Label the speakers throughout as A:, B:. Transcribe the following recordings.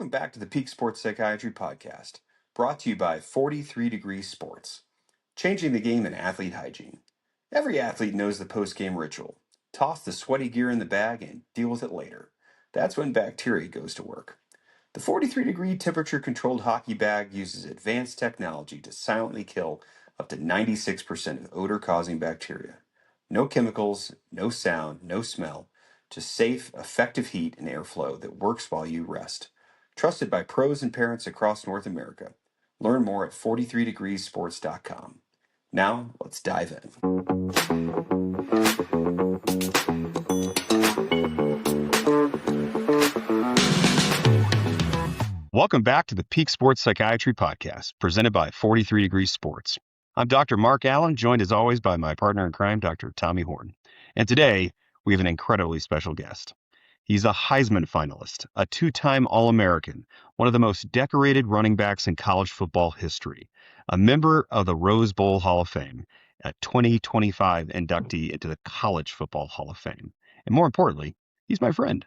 A: Welcome back to the Peak Sports Psychiatry Podcast, brought to you by 43 Degrees Sports, changing the game in athlete hygiene. Every athlete knows the post-game ritual. Toss the sweaty gear in the bag and deal with it later. That's when bacteria goes to work. The 43-degree temperature-controlled hockey bag uses advanced technology to silently kill up to 96% of odor-causing bacteria. No chemicals, no sound, no smell, just safe, effective heat and airflow that works while you rest. Trusted by pros and parents across North America. Learn more at 43degreesports.com. Now, let's dive in. Welcome back to the Peak Sports Psychiatry Podcast, presented by 43 Degrees Sports. I'm Dr. Mark Allen, joined as always by my partner in crime, Dr. Tommy Horn. And today, we have an incredibly special guest. He's a Heisman finalist, a two-time All-American, one of the most decorated running backs in college football history, a member of the Rose Bowl Hall of Fame, a 2025 inductee into the College Football Hall of Fame. And more importantly, he's my friend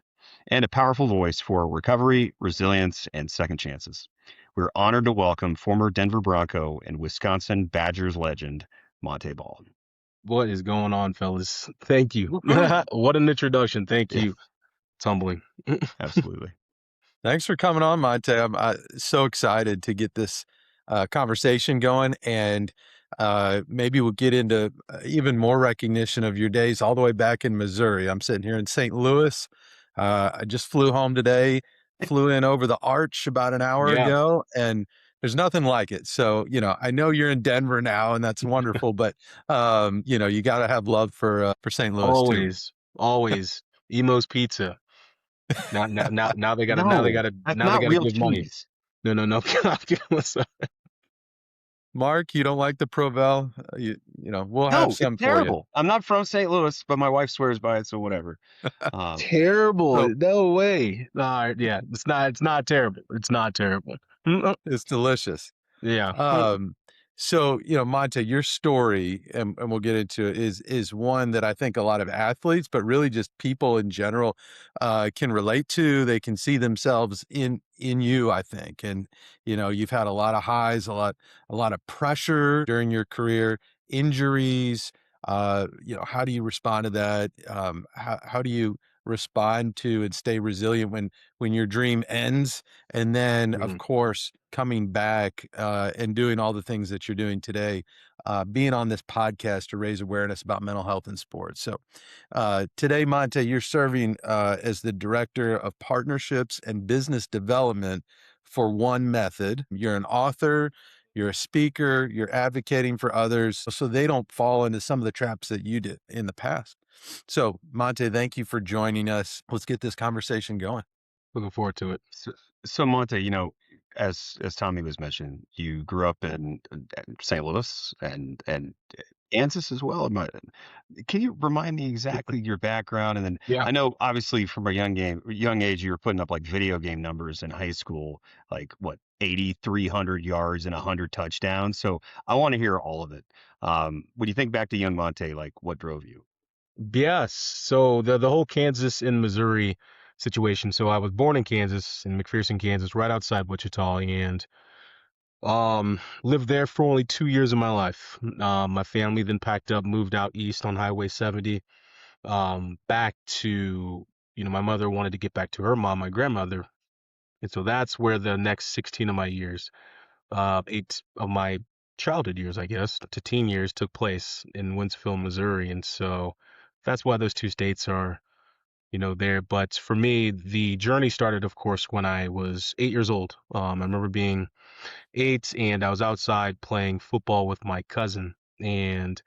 A: and a powerful voice for recovery, resilience, and second chances. We're honored to welcome former Denver Bronco and Wisconsin Badgers legend, Montee Ball.
B: What is going on, fellas? Thank you. What an introduction. Thank you. It's humbling.
A: Absolutely.
C: Thanks for coming on, Montee. I'm so excited to get this conversation going, and maybe we'll get into even more recognition of your days all the way back in Missouri. I'm sitting here in St. Louis. I just flew home today, flew in over the arch about an hour ago, and there's nothing like it. So, I know you're in Denver now, and that's wonderful, but, you got to have love for St. Louis too.
B: Always. Emo's Pizza. Now they gotta give money. No.
C: Mark, you don't like the Provel? We'll have some
A: it's terrible.
C: for you.
A: I'm not from St. Louis, but my wife swears by it, so whatever.
B: Terrible. No way. Yeah, it's not terrible. It's not terrible.
C: It's delicious.
B: Yeah.
C: So, Montee, your story, and we'll get into it, is one that I think a lot of athletes, but really just people in general, can relate to. They can see themselves in you, I think. And, you've had a lot of highs, a lot of pressure during your career, injuries. How do you respond to that? How do you respond to and stay resilient when your dream ends? And then, of course, coming back and doing all the things that you're doing today, being on this podcast to raise awareness about mental health in sports. So today, Montee, you're serving as the Director of Partnerships and Business Development for One Method. You're an author, you're a speaker, you're advocating for others so they don't fall into some of the traps that you did in the past. So, Montee, thank you for joining us. Let's get this conversation going.
B: Looking forward to it.
A: So Montee, as Tommy was mentioning, you grew up in St. Louis and Kansas as well. Can you remind me exactly your background? And then I know obviously from a young age you were putting up like video game numbers in high school, like 8,300 yards and 100 touchdowns. So I want to hear all of it. When you think back to young Montee, like what drove you?
B: Yes. So the whole Kansas and Missouri situation. So I was born in Kansas, in McPherson, Kansas, right outside Wichita, and lived there for only 2 years of my life. My family then packed up, moved out east on Highway 70, back to, my mother wanted to get back to her mom, my grandmother. And so that's where the next 16 of my years, 8 of my childhood years, I guess, to teen years took place in Winsfield, Missouri. And so that's why those two states are, there. But for me, the journey started, of course, when I was 8 years old. I remember being 8 and I was outside playing football with my cousin, and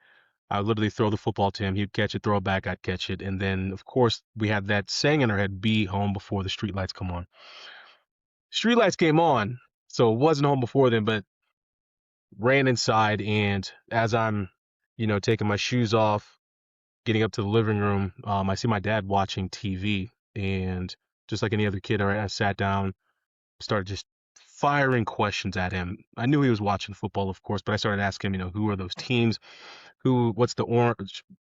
B: I would literally throw the football to him. He'd catch it, throw it back, I'd catch it. And then, of course, we had that saying in our head, be home before the street lights come on. Street lights came on, so it wasn't home before then, but ran inside. And as I'm, taking my shoes off, getting up to the living room, I see my dad watching TV, and just like any other kid, I sat down, started just firing questions at him. I knew he was watching football, of course, but I started asking him, who are those teams? What's the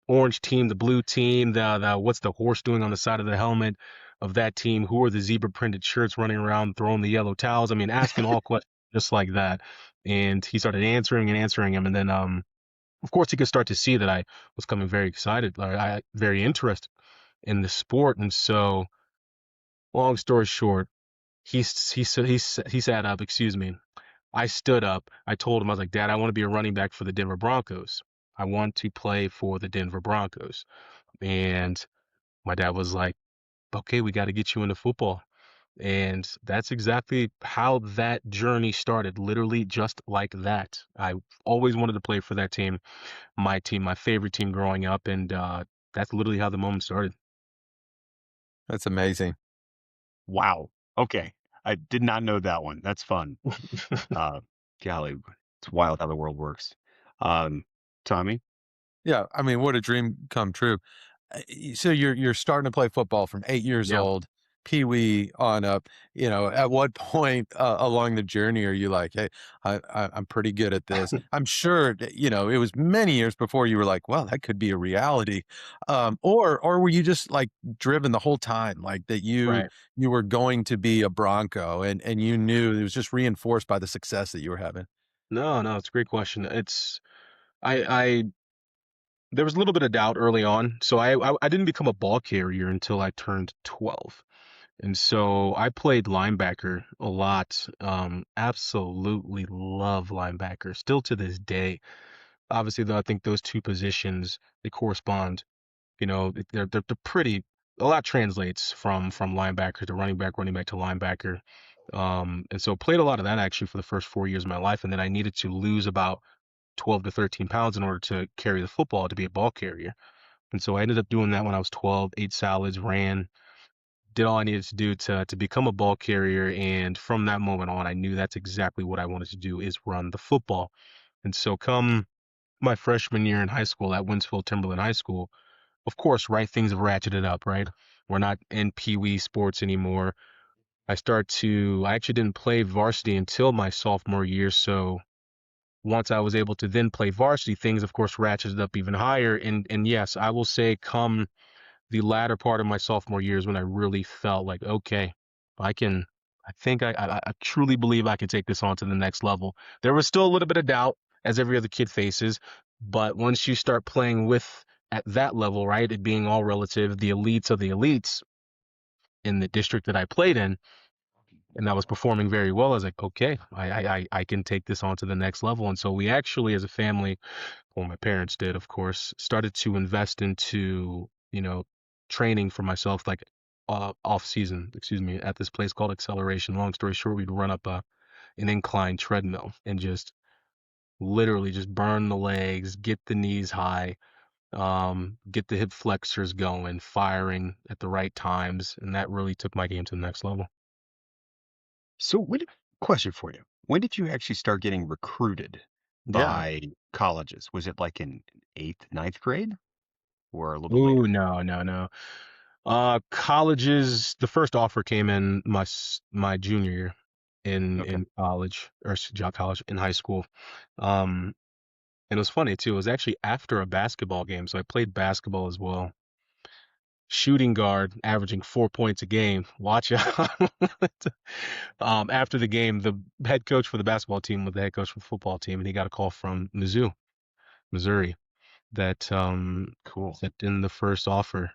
B: orange team, the blue team, the what's the horse doing on the side of the helmet? of that team? Who are the zebra printed shirts running around throwing the yellow towels? I mean, asking all questions just like that. And he started answering and answering him. And then, of course, he could start to see that I was coming very excited, very interested in the sport. And so, long story short, he sat up, excuse me. I stood up. I told him, I was like, Dad, I want to be a running back for the Denver Broncos. I want to play for the Denver Broncos. And my dad was like, okay, we got to get you into football. And that's exactly how that journey started, literally just like that. I always wanted to play for that team, my favorite team growing up. And that's literally how the moment started.
C: That's amazing.
A: Wow. Okay. I did not know that one. That's fun. Uh, Golly, it's wild how the world works. Tommy?
C: Yeah, I mean, what a dream come true. So you're starting to play football from 8 years
B: Yeah.
C: old, pee-wee on up. At what point along the journey are you like, hey, I'm pretty good at this? I'm sure that, it was many years before you were like, well, that could be a reality. Or were you just like driven the whole time, like that you
B: Right.
C: you were going to be a Bronco and you knew it was just reinforced by the success that you were having?
B: No, it's a great question. I there was a little bit of doubt early on. So I didn't become a ball carrier until I turned 12. And so I played linebacker a lot. Absolutely love linebacker still to this day. Obviously, though, I think those two positions, they correspond. They're pretty. A lot translates from linebacker to running back to linebacker. And so played a lot of that actually for the first 4 years of my life. And then I needed to lose about 12 to 13 pounds in order to carry the football to be a ball carrier. And so I ended up doing that when I was 12, ate salads, ran, did all I needed to do to become a ball carrier. And from that moment on, I knew that's exactly what I wanted to do is run the football. And so come my freshman year in high school at Winsfield Timberland High School, of course, right, things have ratcheted up, right? We're not in Pee Wee sports anymore. I actually didn't play varsity until my sophomore year. So once I was able to then play varsity, things, of course, ratcheted up even higher. And yes, I will say come the latter part of my sophomore years when I really felt like, okay, I can, I think I truly believe I can take this on to the next level. There was still a little bit of doubt as every other kid faces, but once you start playing with at that level, right, it being all relative, the elites of the elites in the district that I played in, and I was performing very well, I was like, okay, I can take this on to the next level. And so we actually, as a family, well, my parents did, of course, started to invest into, training for myself, like off season, excuse me, at this place called Acceleration. Long story short, we'd run up an incline treadmill and just literally just burn the legs, get the knees high, get the hip flexors going, firing at the right times. And that really took my game to the next level.
A: So, question for you. When did you actually start getting recruited
B: Yeah.
A: by colleges? Was it like in eighth, ninth grade or a little bit
B: Ooh,
A: later?
B: no. Colleges, the first offer came in my junior year
A: Okay.
B: in college or college in high school. Um, and it was funny too. It was actually after a basketball game, so I played basketball as well. Shooting guard, averaging 4 points a game. Watch out. After the game, the head coach for the basketball team was the head coach for the football team, and he got a call from Mizzou, Missouri, that
A: Cool.
B: sent in the first offer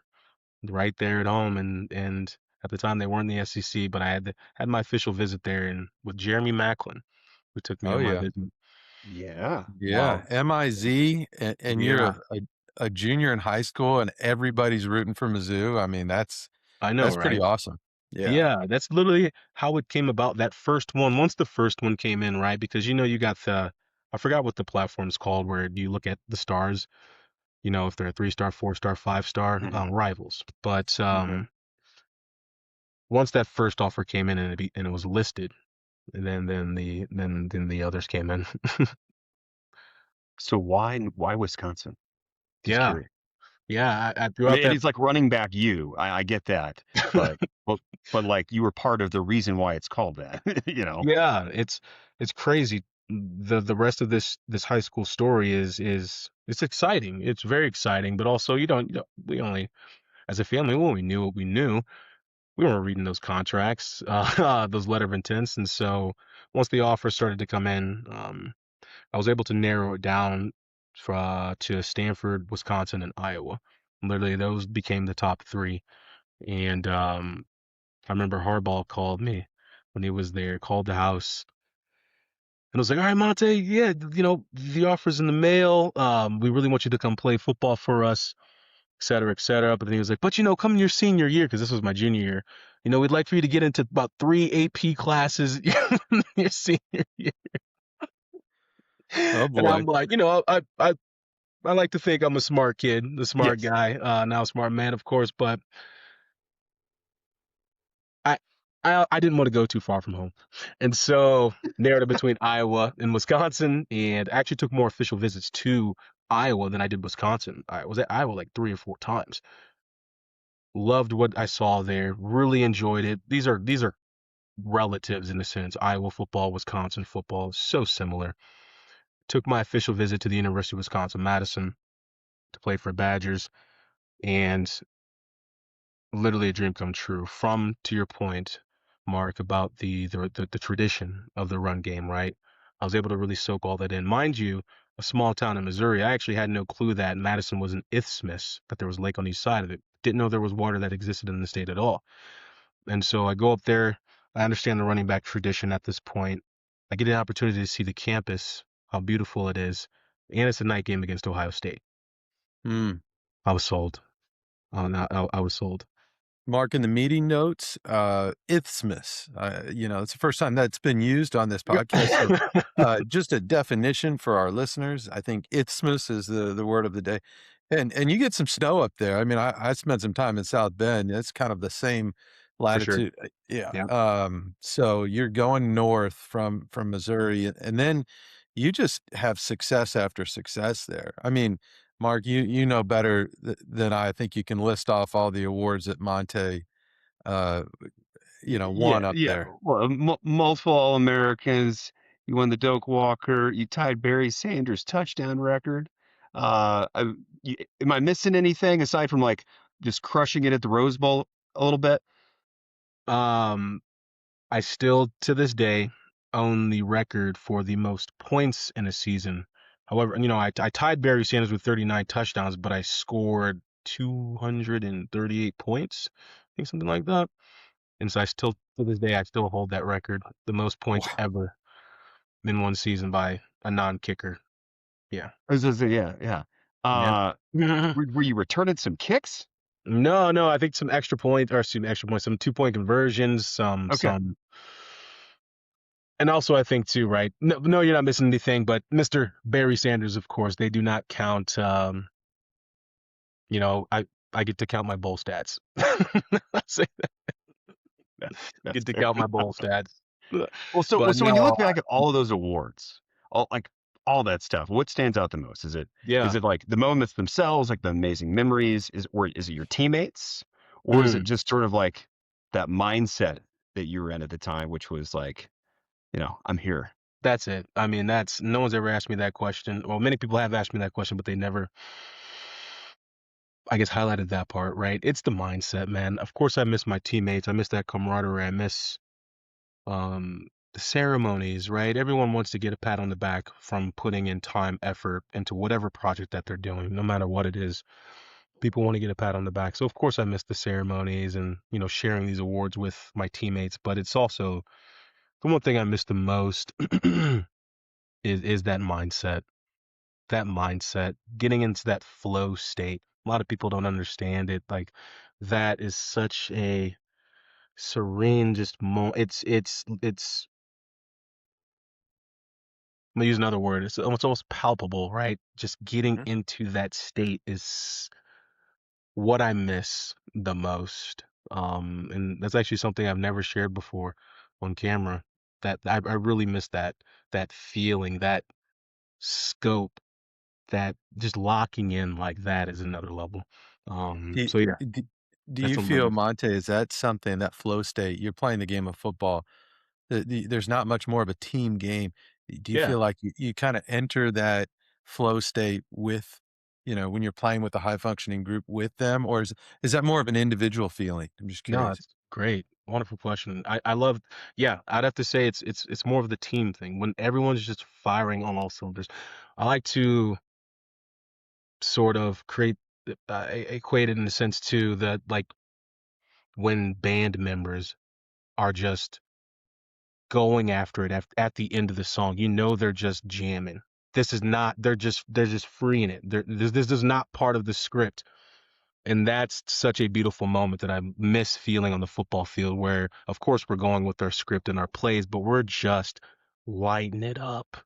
B: right there at home, and at the time they weren't in the SEC, but I had my official visit there and with Jeremy Macklin, who took me
C: Oh
B: on my
C: yeah.
B: visit.
A: Yeah.
C: Yeah,
A: Wow.
C: MIZ, and you're
B: Yeah,
C: a junior in high school, and everybody's rooting for Mizzou. I mean,
B: I know,
C: that's pretty
B: right?
C: awesome. Yeah.
B: Yeah, that's literally how it came about. That first one, once the first one came in, right? Because you got I forgot what the platform's called, where you look at the stars, if they're a 3-star, 4-star, 5-star,
A: Hmm.
B: rivals. But
A: Okay.
B: once that first offer came in and it was listed, and then the others came in.
A: So why Wisconsin? Just
B: Yeah,
A: curious.
B: yeah. I
A: I
B: throughout
A: mean, and
B: that,
A: it's like running back you. I get that, but but but like you were part of the reason why it's called that.
B: yeah, it's crazy. The rest of this high school story is it's exciting. It's very exciting, but also we only as a family we only knew what we knew. we weren't reading those contracts, those letter of intents. And so once the offer started to come in, I was able to narrow it down to Stanford, Wisconsin, and Iowa. Literally, those became the top three. And I remember Harbaugh called me when he was there, called the house, and I was like, "All right, Montee, yeah, the offer's in the mail. We really want you to come play football for us, et cetera, et cetera." But then he was like, "But come your senior year, because this was my junior year. We'd like for you to get into about 3 AP classes your senior year."
C: Oh
B: And
C: boy.
B: I'm like, I like to think I'm a smart kid, a smart
A: Yes.
B: guy, now a smart man, of course, but I, I didn't want to go too far from home, and so narrowed it between Iowa and Wisconsin, and actually took more official visits to Iowa than I did Wisconsin. I was at Iowa like 3 or 4 times. Loved what I saw there. Really enjoyed it. These are relatives in a sense. Iowa football, Wisconsin football, so similar. Took my official visit to the University of Wisconsin-Madison to play for Badgers, and literally a dream come true. From to your point, Mark, about the tradition of the run game, right? I was able to really soak all that in. Mind you, a small town in Missouri, I actually had no clue that Madison was an isthmus, that there was a lake on each side of it. Didn't know there was water that existed in the state at all. And so I go up there. I understand the running back tradition at this point. I get an opportunity to see the campus, how beautiful it is, and it's a night game against Ohio State.
C: Hmm.
B: I was sold. I was sold.
C: Mark, in the meeting notes, isthmus. It's the first time that's been used on this podcast. So, just a definition for our listeners. I think isthmus is the word of the day, and you get some snow up there. I mean, I spent some time in South Bend. It's kind of the same
B: For sure.
C: latitude. Yeah.
B: Yeah.
C: So you're going north from Missouri, and then you just have success after success there. I mean, Mark, you know better than I think you can list off all the awards that Montee, uh,
D: Yeah,
C: won up
D: yeah.
C: there.
D: Well, multiple All-Americans. You won the Doak Walker. You tied Barry Sanders' touchdown record. Am I missing anything aside from like just crushing it at the Rose Bowl a little bit?
B: Um, I still to this day own the record for the most points in a season. However, I tied Barry Sanders with 39 touchdowns, but I scored 238 points, I think something like that. And so I still to this day I still hold that record, the most points
C: Wow.
B: ever in one season by a non-kicker. Yeah.
D: Yeah, yeah.
C: Yeah.
D: Uh, were you returning some kicks?
B: No, I think some extra point or some extra points, some 2-point conversions,
D: Okay.
B: and also I think too, right? No, you're not missing anything, but Mr. Barry Sanders, of course, they do not count. I get to count my bowl stats. I say that.
D: That's
B: Get to
D: fair.
B: count my bowl stats.
D: Well,
B: But
D: so when you
B: no,
D: look back at all of those awards, all that stuff, what stands out the most? Is
B: yeah.
D: it like the moments themselves, like the amazing memories, or is it your teammates, or is it
B: Mm,
D: just sort of like that mindset that you were in at the time, which was like, I'm here.
B: that's it. I mean, that's no one's ever asked me that question. Well, many people have asked me that question, but they never, I guess, highlighted that part, right? It's the mindset, man. Of course, I miss my teammates. I miss that camaraderie. I miss the ceremonies, right? Everyone wants to get a pat on the back from putting in time, effort into whatever project that they're doing, no matter what it is. People want to get a pat on the back. So of course I miss the ceremonies and, sharing these awards with my teammates, but it's also the one thing I miss the most is that mindset. That mindset, getting into that flow state. A lot of people don't understand it. Like that is such a serene just it's I'm gonna use another word. It's almost palpable, right? Just getting
C: Mhm.
B: into that state is what I miss the most. And that's actually something I've never shared before on camera. That I really miss that feeling, that scope, that just locking in like that is another level.
C: Do,
B: So yeah,
C: do, do
B: that's
C: you
B: something I
C: feel,
B: miss.
C: Monte, is that something, that flow state? You're playing the game of football. There's not much more of a team game. Do you
B: Yeah.
C: feel like you kind of enter that flow state with when you're playing with a high functioning group with them, or is that more of an individual feeling? I'm just
B: No,
C: curious.
B: it's great. Wonderful question. I love, yeah, I'd have to say it's more of the team thing when everyone's just firing on all cylinders. I like to sort of equate it in the sense too that like when band members are just going after it at the end of the song, they're just jamming. This is not, they're just freeing it. This is not part of the script. And that's such a beautiful moment that I miss feeling on the football field where, of course, we're going with our script and our plays, but we're just lighting it up,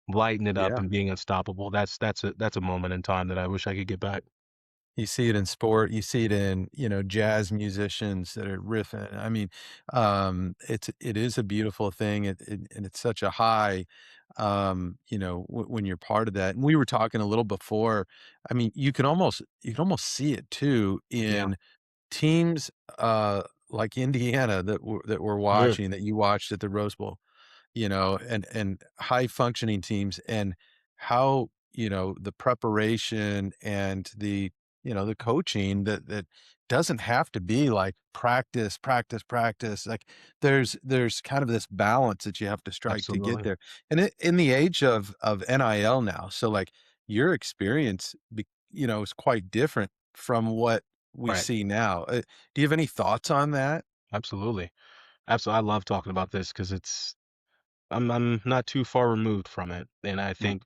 B: lighting it up
C: Yeah.
B: and being unstoppable. That's a moment in time that I wish I could get back.
C: You see it in sport, you see it in, jazz musicians that are riffing. I mean, it is a beautiful thing, and it's such a high, when you're part of that. And we were talking a little before. I mean, you can almost see it too
B: Yeah.
C: in teams, like Indiana that we're
B: Yeah.
C: watching, that you watched at the Rose Bowl, and high functioning teams, and how, the preparation and the coaching that doesn't have to be like practice, practice, practice. Like there's kind of this balance that you have to strike to get
B: Absolutely.
C: there. And in the age of NIL now, so like your experience, is quite different from what we
B: Right.
C: see now. Do you have any thoughts on that?
B: Absolutely. Absolutely. I love talking about this because I'm not too far removed from it. And I
C: Mm.
B: think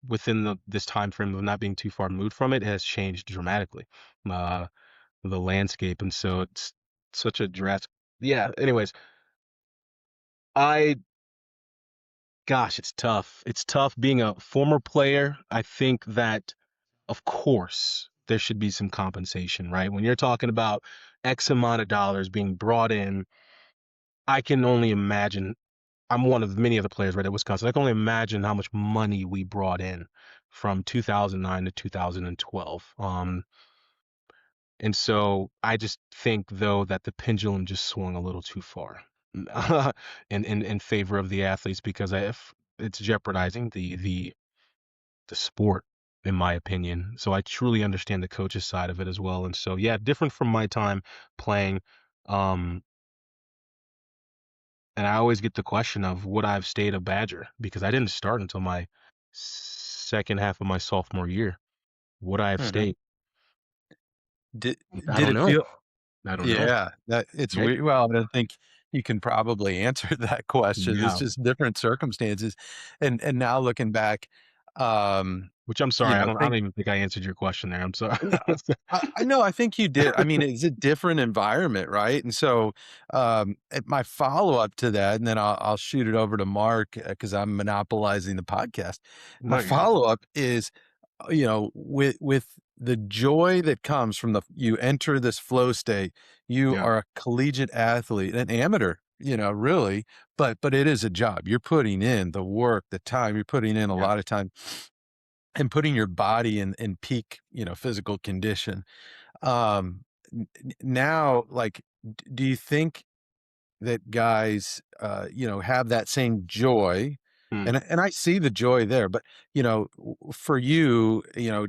B: within this time frame of not being too far removed from it has changed dramatically. Uh, the landscape, and so it's such a drastic. Yeah. Anyways, I gosh, it's tough. It's tough being a former player. I think that, of course, there should be some compensation, right? When you're talking about X amount of dollars being brought in, I can only imagine. I'm one of many other players right at Wisconsin. I can only imagine how much money we brought in from 2009 to 2012. And so I just think, though, that the pendulum just swung a little too far in favor of the athletes because if it's jeopardizing the sport, in my opinion. So I truly understand the coach's side of it as well. And so, yeah, different from my time playing. Um, and I always get the question of would I have stayed a Badger because I didn't start until my second half of my sophomore year. Would I have
C: Mhm.
B: stayed?
C: Did
B: I
C: did
B: don't
C: it
B: know.
C: feel
B: I don't know.
C: Yeah, that it's
B: Right?
C: weird. Well, I don't think you can probably answer that question. It's
B: Yeah.
C: just different circumstances. And now looking back, um,
B: Which I'm sorry, I don't
C: think
B: even think I answered your question there. I'm sorry.
C: no, I know, I think you did. I mean, it's a different environment, right? And so, my follow-up to that, and then I'll shoot it over to Mark, because I'm monopolizing the podcast. My
B: No, you're good.
C: follow-up is, with the joy that comes from you enter this flow state, you
B: Yeah,
C: are a collegiate athlete, an amateur, really, but it is a job. You're putting in the work, the time, you're putting in a
B: yeah.
C: lot of time and putting your body in peak, physical condition. Now, like, do you think that guys, have that same joy?
B: Mm.
C: And I see the joy there, but for you,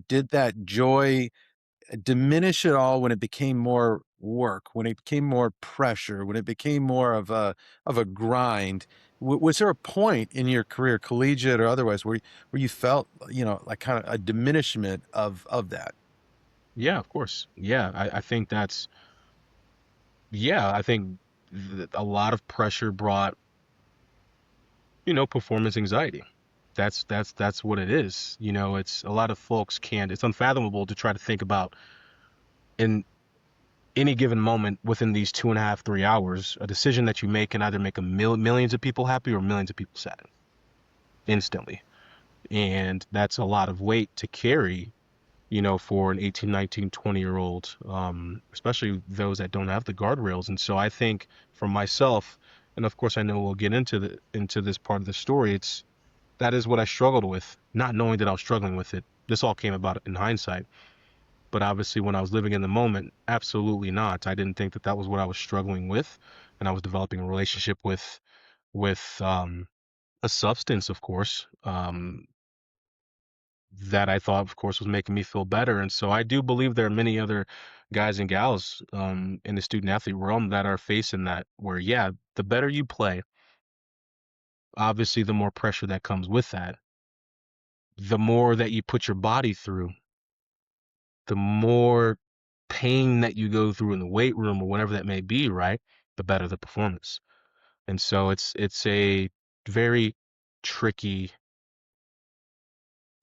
C: did that joy diminish at all when it became more work, when it became more pressure, when it became more of a grind? Was there a point in your career, collegiate or otherwise, where you felt, like kind of a diminishment of that?
B: Yeah, of course. Yeah, I think I think a lot of pressure brought, performance anxiety. That's what it is. It's a lot of folks can't, it's unfathomable to try to think about in any given moment within these 2.5, 3 hours, a decision that you make can either make millions of people happy or millions of people sad instantly. And that's a lot of weight to carry for an 18, 19, 20-year old, especially those that don't have the guardrails. And so I think for myself, and of course I know we'll get into this part of the story, that is what I struggled with, not knowing that I was struggling with it. This all came about in hindsight, but obviously when I was living in the moment, absolutely not. I didn't think that that was what I was struggling with, and I was developing a relationship with a substance, of course, that I thought, of course, was making me feel better. And so I do believe there are many other guys and gals in the student athlete realm that are facing that, where, yeah, the better you play, obviously, the more pressure that comes with that, the more that you put your body through, the more pain that you go through in the weight room or whatever that may be, right? The better the performance. And so it's a very tricky,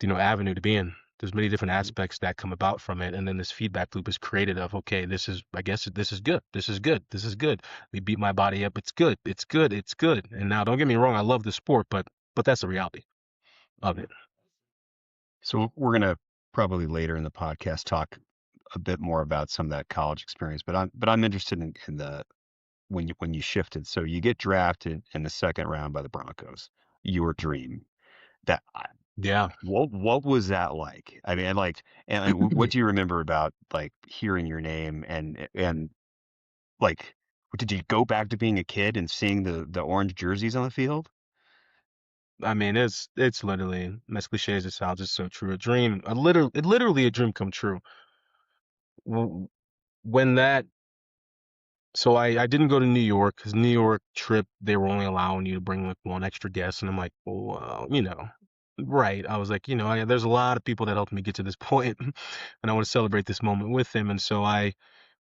B: avenue to be in. There's many different aspects that come about from it, and then this feedback loop is created of, okay, I guess this is good, this is good, this is good. We beat my body up, it's good, it's good, it's good. And now, don't get me wrong, I love the sport, but that's the reality of it.
D: So we're gonna probably later in the podcast talk a bit more about some of that college experience, but I'm interested in the when you shifted. So you get drafted in the second round by the Broncos, your dream. That
B: Yeah.
D: what was that like? I mean, and what do you remember about like hearing your name and like did you go back to being a kid and seeing the orange jerseys on the field?
B: I mean, it's literally, as cliche as it sounds, it's so true. Literally a dream come true. W- When that So I didn't go to New York, because New York trip, they were only allowing you to bring like one extra guest. And I'm like, well, right. I was like, there's a lot of people that helped me get to this point, and I want to celebrate this moment with them. And so I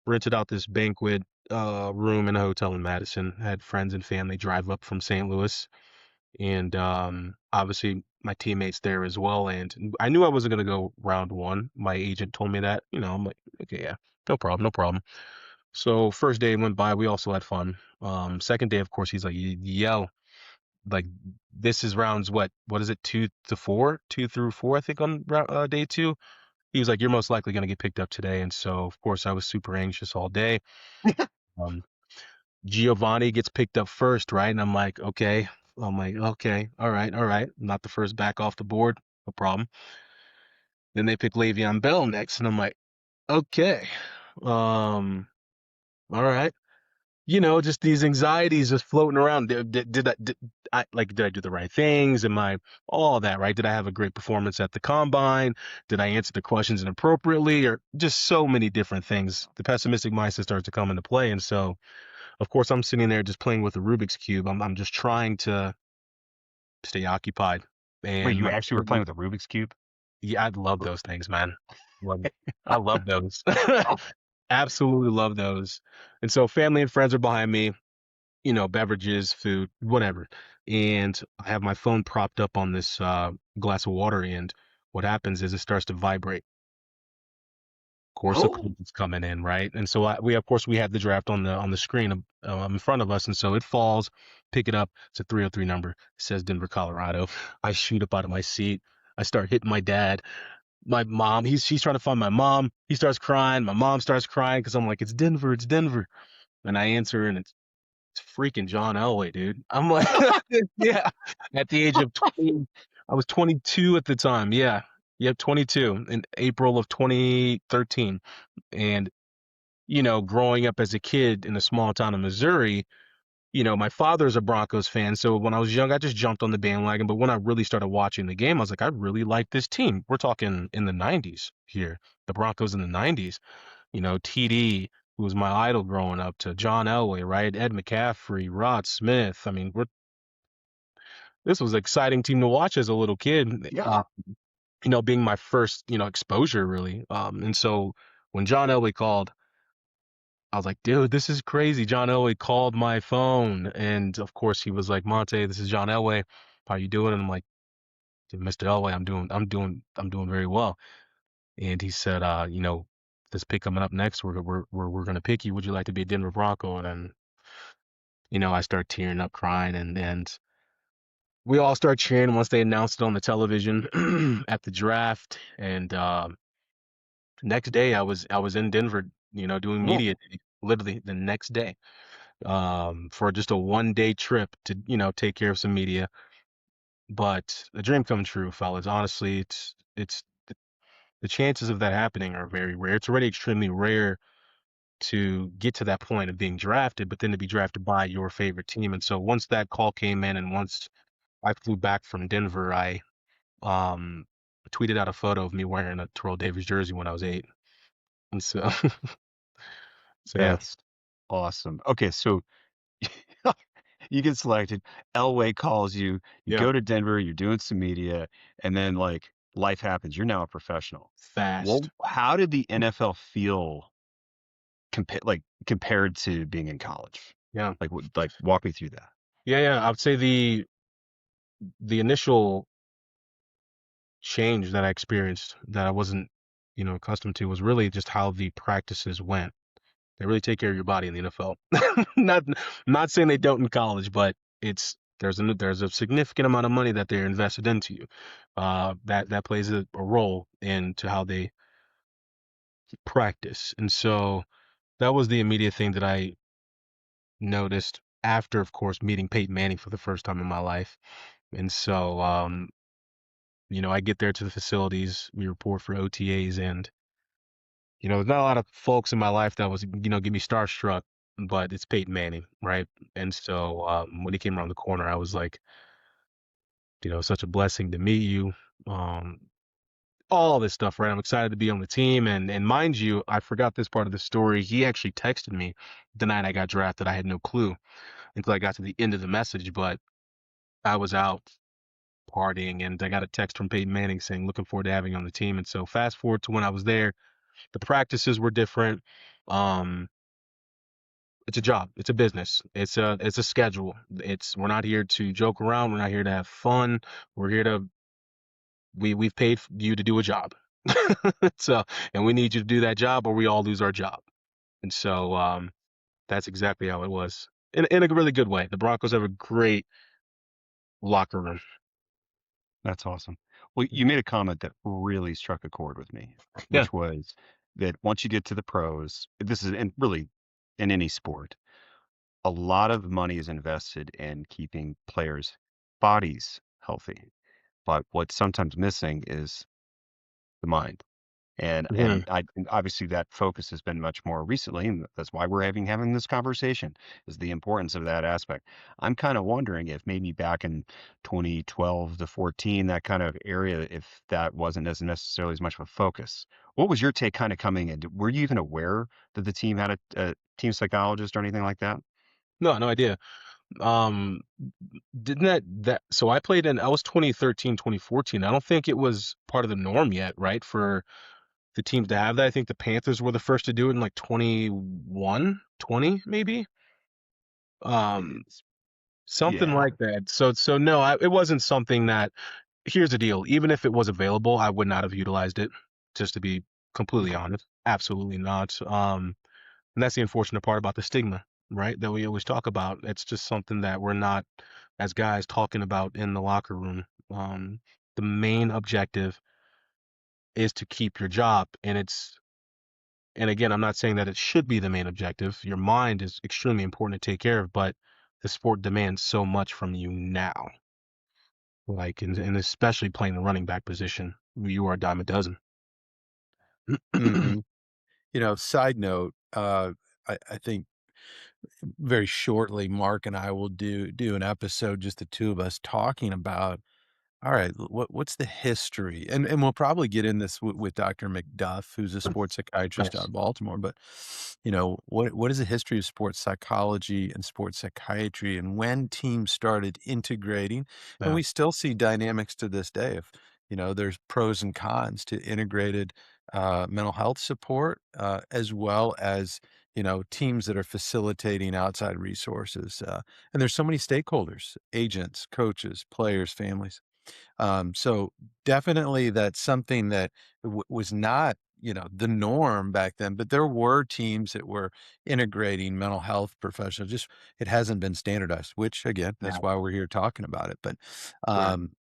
B: rented out this banquet room in a hotel in Madison. I had friends and family drive up from St. Louis, and obviously my teammates there as well. And I knew I wasn't going to go round one. My agent told me that. I'm like, okay, yeah, no problem, no problem. So first day went by, we also had fun. Second day, of course, he's like, yo, like, this is rounds, what is it, 2 to 4, 2 through 4, I think, on day 2. He was like, you're most likely gonna get picked up today. And so, of course, I was super anxious all day. Um, Giovanni gets picked up first, right? And I'm like, okay. I'm like, okay, all right, all right. Not the first back off the board, no problem. Then they pick Le'Veon Bell next, and I'm like, okay, all right. Just these anxieties just floating around. Did I do the right things? Am I all that, right? Did I have a great performance at the combine? Did I answer the questions inappropriately? Or just so many different things. The pessimistic mindset starts to come into play. And so, of course, I'm sitting there just playing with a Rubik's Cube. I'm just trying to stay occupied.
D: Wait,
B: And
D: you actually were playing with a Rubik's Cube?
B: yeah, I love those things, man. I love those. Absolutely love those. And so family and friends are behind me, beverages, food, whatever. And I have my phone propped up on this glass of water, and what happens is it starts to vibrate. Of course, a
D: Oh,
B: call is coming in, right? And so of course, we have the draft on the screen in front of us, and so it falls. Pick it up. It's a 303 number. It says Denver, Colorado. I shoot up out of my seat. I start hitting my dad. My mom, she's trying to find my mom. He starts crying. My mom starts crying because I'm like, it's Denver, it's Denver. And I answer, and it's freaking John Elway, dude. I'm like, yeah. At the age of 20, I was 22 at the time. Yeah. Yep, 22 in April of 2013. And, growing up as a kid in a small town in Missouri, my father's a Broncos fan. So when I was young, I just jumped on the bandwagon. But when I really started watching the game, I was like, I really like this team. We're talking in the 90s here, the Broncos in the 90s. TD, who was my idol growing up, to John Elway, right? Ed McCaffrey, Rod Smith. I mean, this was an exciting team to watch as a little kid,
D: yeah.
B: being my first, exposure, really. And so when John Elway called, I was like, dude, this is crazy. John Elway called my phone. And of course, he was like, Montee, this is John Elway. How you doing? And I'm like, Mr. Elway, I'm doing very well. And he said, this pick coming up next, we're gonna pick you. Would you like to be a Denver Bronco? And then, I start tearing up, crying, and we all start cheering once they announced it on the television at the draft. And next day, I was in Denver, doing
D: Oh,
B: media day, literally the next day, for just a 1-day trip to, take care of some media. But a dream come true, fellas. Honestly, it's the chances of that happening are very rare. It's already extremely rare to get to that point of being drafted, but then to be drafted by your favorite team. And so once that call came in, and once I flew back from Denver, I um tweeted out a photo of me wearing a Terrell Davis jersey when I was 8. And so, so yeah,
D: That's awesome. Okay, so you get selected. Elway calls you. You
B: yeah,
D: go to Denver. You're doing some media, and then like life happens. You're now a professional. Well,
B: fast.
D: how did the NFL feel compared to being in college?
B: Yeah,
D: Like walk me through that.
B: yeah. I would say the initial change that I experienced that I wasn't, accustomed to was really just how the practices went. They really take care of your body in the NFL. Not not saying they don't in college, but there's a significant amount of money that they're invested into you. That plays a role into how they practice. And so that was the immediate thing that I noticed after, of course, meeting Peyton Manning for the first time in my life. And so, I get there to the facilities, we report for OTAs, and there's not a lot of folks in my life that was, get me starstruck, but it's Peyton Manning, right? And so when he came around the corner, I was like, such a blessing to meet you. Um, all this stuff, right? I'm excited to be on the team, and mind you, I forgot this part of the story. He actually texted me the night I got drafted. I had no clue until I got to the end of the message, but I was out partying, and I got a text from Peyton Manning saying, "Looking forward to having you on the team." And so fast forward to when I was there, the practices were different. Um, it's a job. It's a business. It's a schedule. We're not here to joke around. We're not here to have fun. We're here to we've paid you to do a job. So, and we need you to do that job or we all lose our job. And so that's exactly how it was. In a really good way. The Broncos have a great locker room.
D: That's awesome. Well, you made a comment that really struck a chord with me,
B: Yeah.
D: which was that once you get to the pros, this is and really in any sport, a lot of money is invested in keeping players' bodies healthy. But what's sometimes missing is the mind. And
B: Mhm.
D: and I and obviously that focus has been much more recently, and that's why we're having this conversation, is the importance of that aspect. I'm kind of wondering if maybe back in 2012 to 14, that kind of area, if that wasn't as necessarily as much of a focus. What was your take kind of coming in? Were you even aware that the team had a team psychologist or anything like that?
B: No, no idea. Um, didn't so I was 2013, 2014. I don't think it was part of the norm yet, right? For the teams to have that. I think the Panthers were the first to do it in like 21, 20 maybe. Um,
D: It's,
B: something
D: yeah.
B: like that. So no, it wasn't something that, here's the deal. Even if it was available, I would not have utilized it, just to be completely
D: Okay.
B: honest. Absolutely not. And that's the unfortunate part about the stigma, right? That we always talk about. It's just something that we're not, as guys, talking about in the locker room. The main objective is to keep your job, and again, I'm not saying that it should be the main objective. Your mind is extremely important to take care of, but the sport demands so much from you now. Like, and especially playing the running back position, you are a dime a dozen.
C: Hmm. Side note, I think very shortly, Mark and I will do an episode, just the two of us talking about, all right, what's the history? And we'll probably get in this with Dr. McDuff, who's a sports psychiatrist out
B: Nice.
C: of Baltimore. But what is the history of sports psychology and sports psychiatry, and when teams started integrating? And
B: Yeah.
C: we still see dynamics to this day. If there's pros and cons to integrated mental health support, as well as teams that are facilitating outside resources. And there's so many stakeholders: agents, coaches, players, families. So definitely that's something that was not, the norm back then, but there were teams that were integrating mental health professionals. Just it hasn't been standardized, which again,
B: Yeah.
C: that's why we're here talking about it. But,
B: Right.
C: um,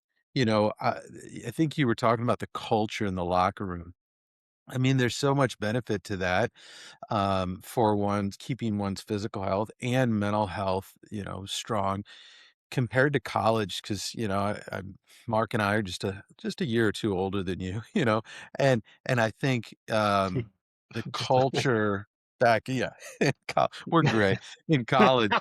C: I think you were talking about the culture in the locker room. I mean, there's so much benefit to that, for one's keeping one's physical health and mental health, strong compared to college, because Mark and I are just a year or two older than you, and I think the
B: Just a-
C: culture back, yeah, we're great in college.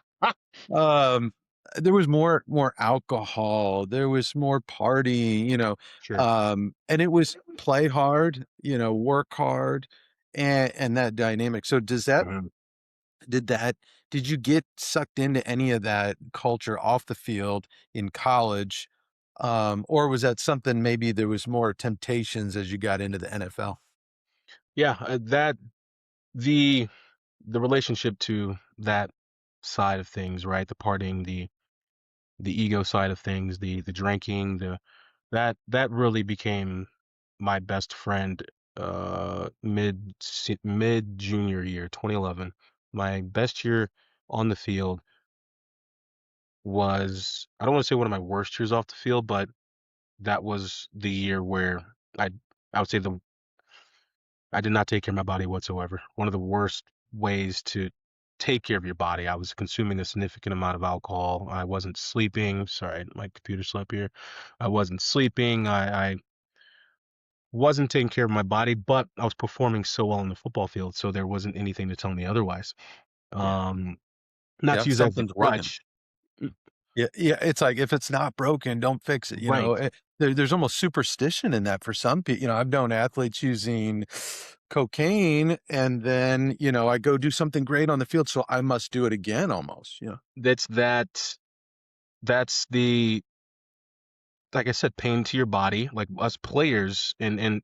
C: Um, there was more alcohol, there was more partying,
B: Sure.
C: and it was play hard, work hard, and that dynamic. So
B: Mhm.
C: did that did you get sucked into any of that culture off the field in college? Or was that something maybe there was more temptations as you got into the NFL?
B: Yeah, that the relationship to that side of things, right? The partying, the ego side of things, the drinking, that really became my best friend mid junior year, 2011. My best year on the field was, I don't want to say one of my worst years off the field, but that was the year where I I would say I did not take care of my body whatsoever. One of the worst ways to take care of your body. I was consuming a significant amount of alcohol. I wasn't sleeping. Sorry, my computer slept here. I wasn't sleeping. I wasn't taking care of my body, but I was performing so well on the football field, so there wasn't anything to tell me otherwise.
C: Yeah.
B: Um, Not
C: Yeah,
B: to use that as a
C: something's broken.
B: crutch. Mm,
C: Yeah, yeah, it's like, if it's not broken, don't fix it,
B: Right.
C: there's almost superstition in that for some people. I've known athletes using cocaine, and then, I go do something great on the field, so I must do it again almost.
B: That's that that's the, like I said, pain to your body, like us players, and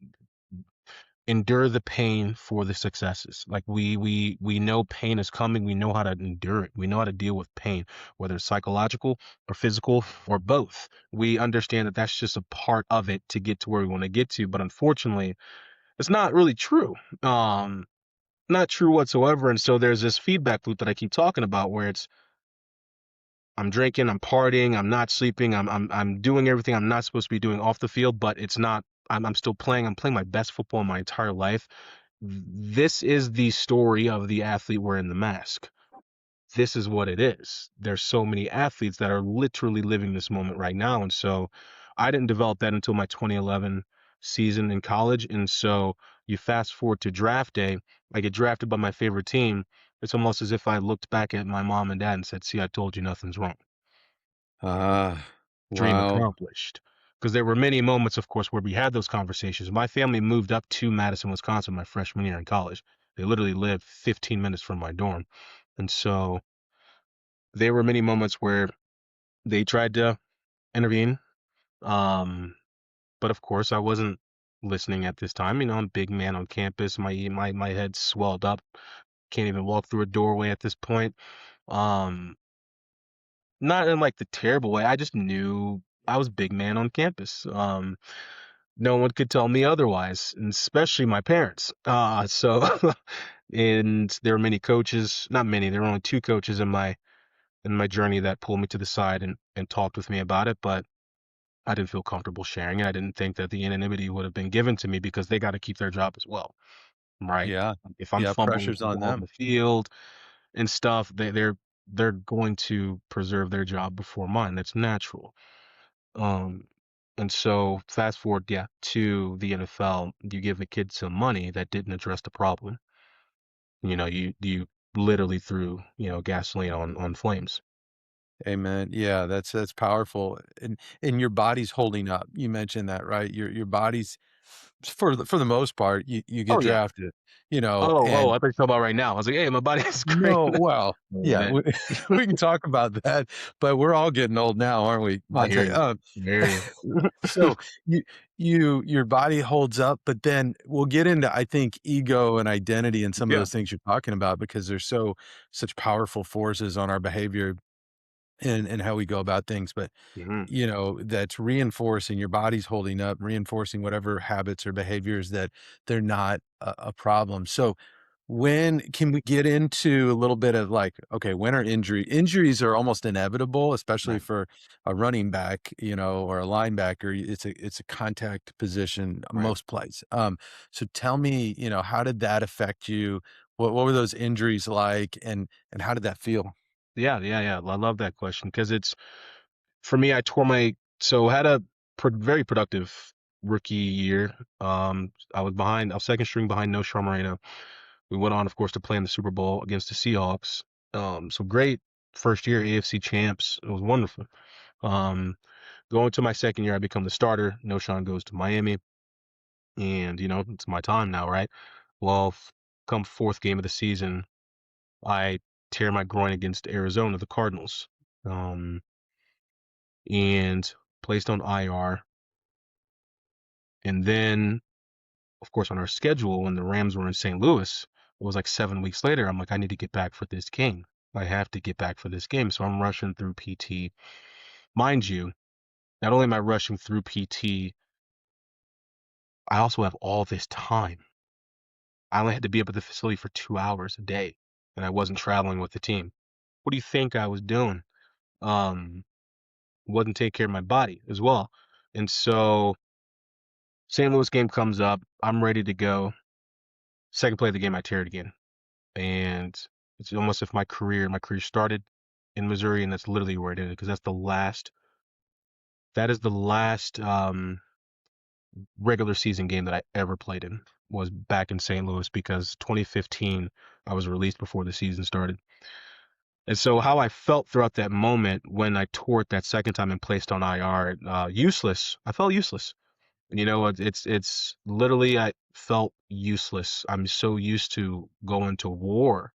B: endure the pain for the successes. Like we know pain is coming. We know how to endure it. We know how to deal with pain, whether it's psychological or physical or both. We understand that that's just a part of it to get to where we want to get to. But unfortunately, it's not really true. Not true whatsoever. And so there's this feedback loop that I keep talking about where it's, I'm drinking, I'm partying, I'm not sleeping, I'm doing everything I'm not supposed to be doing off the field, but it's not, I'm still playing. I'm playing my best football in my entire life. This is the story of the athlete wearing the mask. This is what it is. There's so many athletes that are literally living this moment right now. And so I didn't develop that until my 2011 season in college. And so you fast forward to draft day, I get drafted by my favorite team. It's almost as if I looked back at my mom and dad and said, "See, I told you nothing's wrong.
C: Ah,
B: Dream
C: wow.
B: accomplished." Because there were many moments, of course, where we had those conversations. My family moved up to Madison, Wisconsin my freshman year in college. They literally lived 15 minutes from my dorm. And so there were many moments where they tried to intervene. Um, but of course, I wasn't listening at this time. I'm a big man on campus. My head swelled up. Can't even walk through a doorway at this point. Um, Not in like the terrible way. I just knew I was big man on campus. No one could tell me otherwise, and especially my parents. And there were many coaches, not many, there were only two coaches in my journey that pulled me to the side and talked with me about it, but I didn't feel comfortable sharing it. I didn't think that the anonymity would have been given to me because they got to keep their job as well, right?
C: Yeah.
B: If I'm
C: Yeah,
B: fumbling
C: pressure's
B: the
C: on
B: ball in
C: them.
B: the field and stuff, they're going to preserve their job before mine. That's natural. Um, and so fast forward, yeah, to the NFL, you give a kid some money that didn't address the problem. You literally threw, gasoline on flames.
C: Amen. Yeah, that's powerful. And your body's holding up. You mentioned that, right? Your body's, for the most part, you get
B: Oh yeah.
C: drafted,
B: Oh,
C: and
B: I thought you were talking about right now. I was like, hey, my body's great.
C: no, well,
B: Oh
C: yeah,
B: man,
C: we can talk about that, but we're all getting old now, aren't we,
B: I hear
C: Montee?
B: you. I hear you.
C: So you your body holds up, but then we'll get into, I think, ego and identity and some of
B: Yeah.
C: those things you're talking about, because they're such powerful forces on our behavior and how we go about things. But
B: Mhm.
C: that's reinforcing your body's holding up, reinforcing whatever habits or behaviors that they're not a problem. So when can we get into a little bit of, like, okay, when are injuries are almost inevitable, especially
B: Right.
C: for a running back, or a linebacker. It's a contact position
B: Right.
C: most plays. So tell me, how did that affect you? What were those injuries like, and how did that feel?
B: Yeah, yeah, yeah. I love that question because it's, for me. I tore my, so had a very productive rookie year. I was behind. I was second string behind No Marino. We went on, of course, to play in the Super Bowl against the Seahawks. So great first year AFC champs. It was wonderful. Going to my second year, I become the starter. No, Sean goes to Miami, and it's my time now, right? Well, come fourth game of the season, I tear my groin against Arizona, the Cardinals, and placed on IR. And then, of course, on our schedule, when the Rams were in St. Louis, it was like 7 weeks later. I'm like, I need to get back for this game. I have to get back for this game. So I'm rushing through PT. Mind you, not only am I rushing through PT, I also have all this time. I only had to be up at the facility for 2 hours a day, and I wasn't traveling with the team. What do you think I was doing? Um, wasn't taking care of my body as well. And so St. Louis game comes up. I'm ready to go. Second play of the game, I tear it again. And it's almost if my career started in Missouri, and that's literally where it ended, because that is the last regular season game that I ever played in, was back in St. Louis, because 2015 I was released before the season started. And so how I felt throughout that moment when I tore it that second time and placed on IR, useless. I felt useless. It's literally, I felt useless. I'm so used to going to war,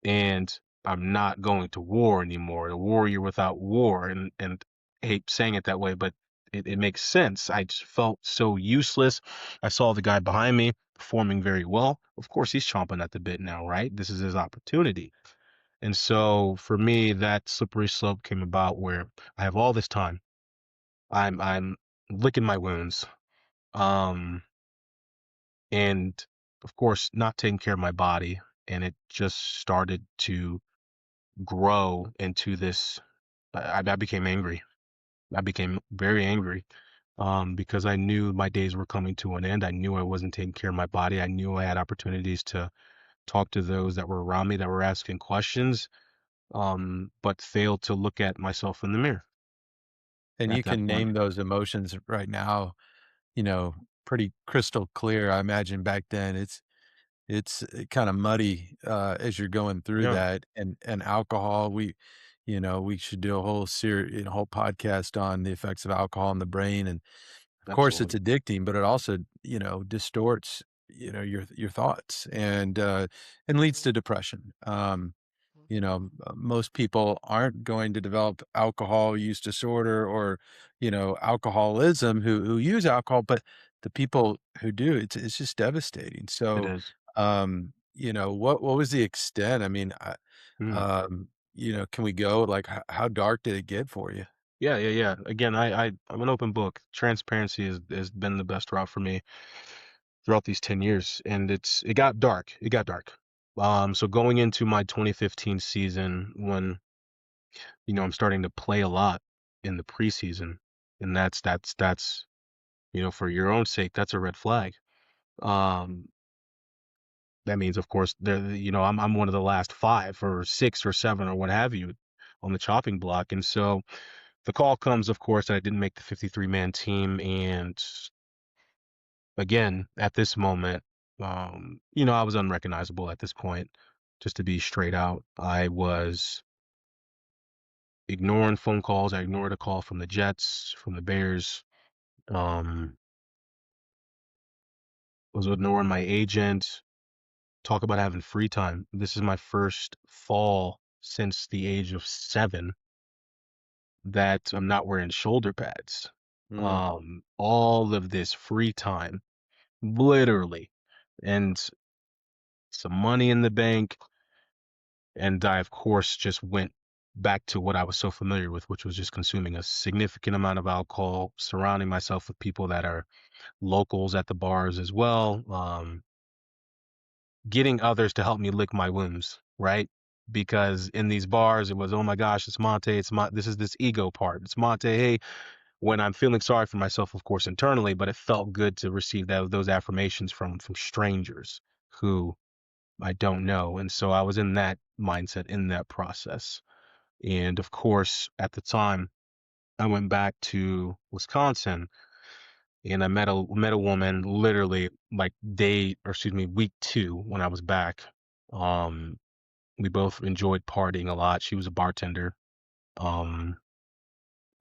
B: and I'm not going to war anymore. A warrior without war, and I hate saying it that way, but it makes sense. I just felt so useless. I saw the guy behind me performing very well. Of course, he's chomping at the bit now, right? This is his opportunity. And so for me, that slippery slope came about where I have all this time. I'm licking my wounds. Um, and of course, not taking care of my body. And it just started to grow into this. I became angry. I became very angry, because I knew my days were coming to an end. I knew I wasn't taking care of my body. I knew I had opportunities to talk to those that were around me that were asking questions, but failed to look at myself in the mirror
C: And
B: at
C: you
B: that
C: can
B: point.
C: name those emotions right now, pretty crystal clear. I imagine back then it's kind of muddy as you're going through
B: Yeah,
C: that, and alcohol. We should do a whole series, a whole podcast on the effects of alcohol on the brain, and of course it's
B: absolutely.
C: addicting, but it also distorts your thoughts, and leads to depression. Most people aren't going to develop alcohol use disorder or, alcoholism who use alcohol, but the people who do, it's just devastating.
B: It
C: So,
B: is.
C: what was the extent? I mean,
B: Mm.
C: can we go like how dark did it get for you?
B: Yeah, yeah, yeah. Again, I'm an open book. Transparency has been the best route for me throughout these 10 years, and it got dark. It got dark. So going into my 2015 season, when I'm starting to play a lot in the preseason, and that's for your own sake, that's a red flag. Um, that means, of course, I'm one of the last 5 or 6 or 7 or what have you on the chopping block, and so the call comes, of course, that I didn't make the 53-man team, and again, at this moment, I was unrecognizable at this point. Just to be straight out, I was ignoring phone calls. I ignored a call from the Jets, from the Bears. Um, was ignoring my agent. Talk about having free time. This is my first fall since the age of 7 that I'm not wearing shoulder pads.
C: Mm.
B: All of this free time, literally, and some money in the bank. And I, of course, just went back to what I was so familiar with, which was just consuming a significant amount of alcohol, surrounding myself with people that are locals at the bars as well, getting others to help me lick my wounds, right? Because in these bars, it was, oh my gosh, it's Montee. This is this ego part. It's Montee. Hey, when I'm feeling sorry for myself, of course, internally, but it felt good to receive those affirmations from strangers who I don't know. And so I was in that mindset, in that process. And of course, at the time, I went back to Wisconsin, and I met a woman literally like week 2 when I was back. Um, We both enjoyed partying a lot. She was a bartender.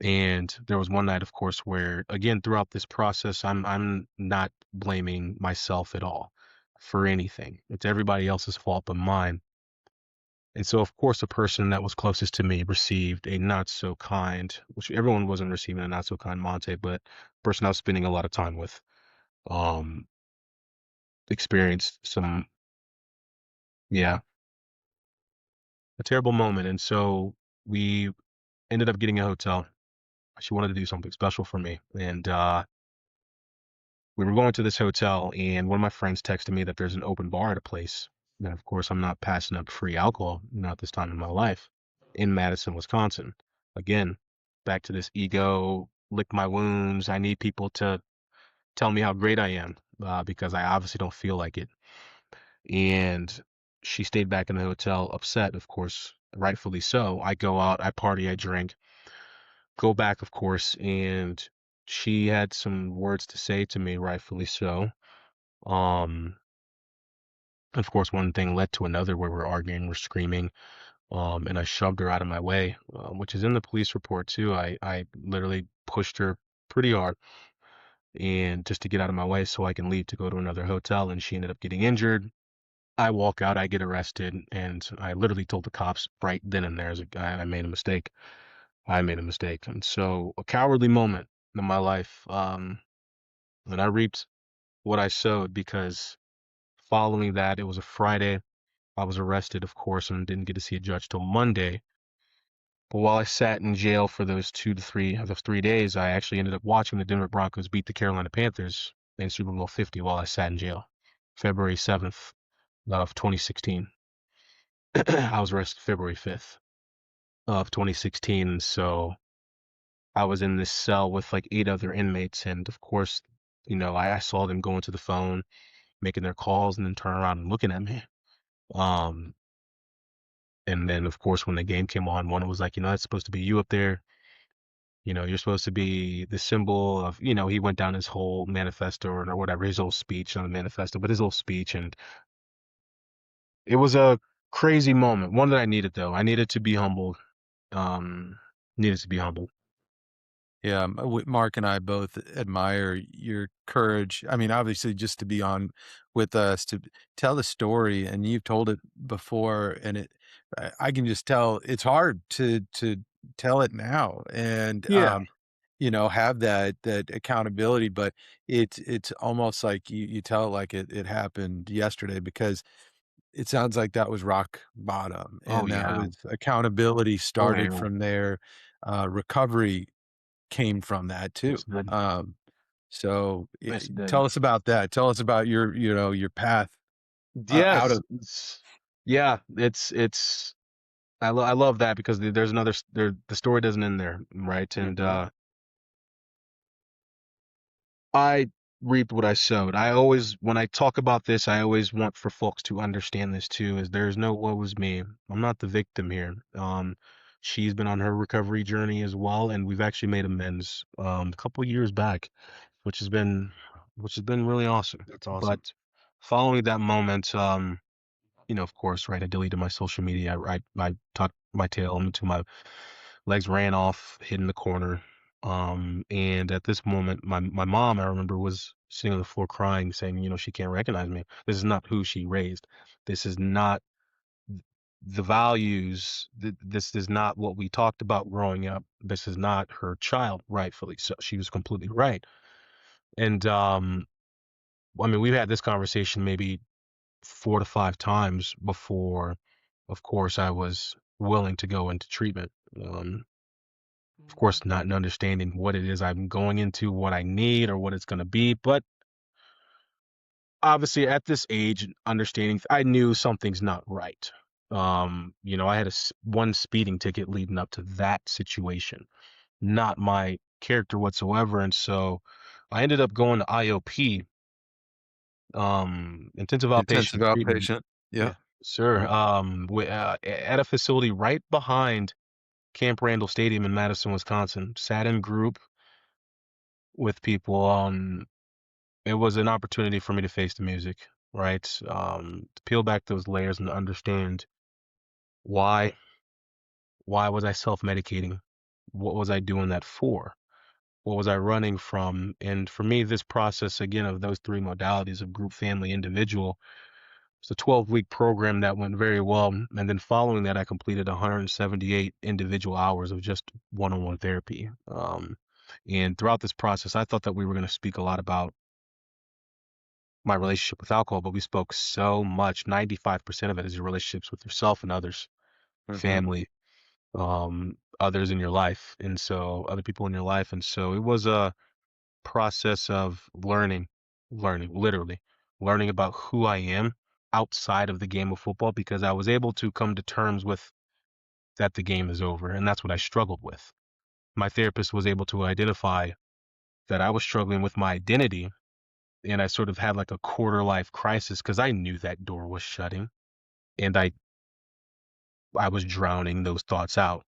B: And there was one night, of course, where again throughout this process, I'm not blaming myself at all for anything. It's everybody else's fault but mine. And so, of course, the person that was closest to me received a not so kind, which everyone wasn't receiving a not so kind Montee, but the person I was spending a lot of time with, um, experienced some, yeah, a terrible moment. And so we ended up getting a hotel. She wanted to do something special for me. And we were going to this hotel, and one of my friends texted me that there's an open bar at a place. And of course, I'm not passing up free alcohol, not this time in my life, in Madison, Wisconsin. Again, back to this ego, lick my wounds. I need people to tell me how great I am, because I obviously don't feel like it. And she stayed back in the hotel, upset, of course, rightfully so. I go out, I party, I drink, go back, of course, and she had some words to say to me, rightfully so. Um, of course, one thing led to another where we're arguing, we're screaming, and I shoved her out of my way, which is in the police report too. I literally pushed her pretty hard and just to get out of my way so I can leave to go to another hotel, and she ended up getting injured. I walk out, I get arrested, and I literally told the cops right then and there as a guy, I made a mistake. I made a mistake. And so a cowardly moment in my life, and I reaped what I sowed because following that, it was a Friday. I was arrested, of course, and didn't get to see a judge till Monday. But while I sat in jail for those 3 days, I actually ended up watching the Denver Broncos beat the Carolina Panthers in Super Bowl 50 while I sat in jail, February 7th of 2016. I was arrested February 5th of 2016. And so I was in this cell with like 8 other inmates. And of course, I saw them going to the phone, making their calls, and then turn around and looking at me. Um, And then, of course, when the game came on, one was like, that's supposed to be you up there. You're supposed to be the symbol of, he went down his whole manifesto or whatever, his whole speech, on the manifesto, but his whole speech. And it was a crazy moment. One that I needed, though. I needed to be humbled. Um, needed to be humbled.
C: Yeah, Mark and I both admire your courage. I mean, obviously, just to be on with us to tell the story, and you've told it before, and I can just tell it's hard to tell it now, and
B: Yeah.
C: have that accountability. But it's almost like you tell it like it happened yesterday, because it sounds like that was rock bottom,
B: Oh,
C: and that
B: yeah.
C: was accountability
B: Oh,
C: started
B: yeah.
C: from there. Recovery came from that
B: Yes,
C: too.
B: good.
C: So
B: Yes,
C: tell
B: good.
C: us about that. Tell us about your path out
B: Yes.
C: of.
B: Yeah, I love that because there's another, the story doesn't end there, right? And,
C: Mhm.
B: I reaped what I sowed. When I talk about this, I always want for folks to understand this too, is there's no woe was me. I'm not the victim here. She's been on her recovery journey as well, and we've actually made amends, a couple years back, which has been, really awesome.
D: That's awesome.
B: But following that moment, of course, right, I deleted my social media. I tucked my tail into my legs, ran off, hid in the corner. And at this moment, my mom, I remember, was sitting on the floor crying, saying, she can't recognize me. This is not who she raised. This is not the values. This is not what we talked about growing up. This is not her child, rightfully. So she was completely right. And I mean, we've had this conversation maybe 4 to 5 times before, of course, I was willing to go into treatment. Of course, not understanding what it is I'm going into, what I need, or what it's going to be. But obviously, at this age, understanding, I knew something's not right. I had one speeding ticket leading up to that situation, not my character whatsoever. And so I ended up going to IOP, intensive
C: Intensive
B: outpatient treatment.
C: outpatient. Yeah.
B: Yeah, sir. At a facility right behind Camp Randall Stadium in Madison, Wisconsin. Sat in group with people. It was an opportunity for me to face the music, right? To peel back those layers and understand Why? Why was I self-medicating? What was I doing that for? What was I running from? And for me, this process, again, of those three modalities of group, family, individual, it's a 12-week program that went very well. And then following that, I completed 178 individual hours of just one-on-one therapy. And throughout this process, I thought that we were going to speak a lot about my relationship with alcohol, but we spoke so much. 95% of it is your relationships with yourself and others,
C: Hmm.
B: family, others in your life. And so other people in your life. And so it was a process of learning, literally learning about who I am outside of the game of football, because I was able to come to terms with that the game is over. And that's what I struggled with. My therapist was able to identify that I was struggling with my identity. And I sort of had like a quarter life crisis because I knew that door was shutting, and I was drowning those thoughts out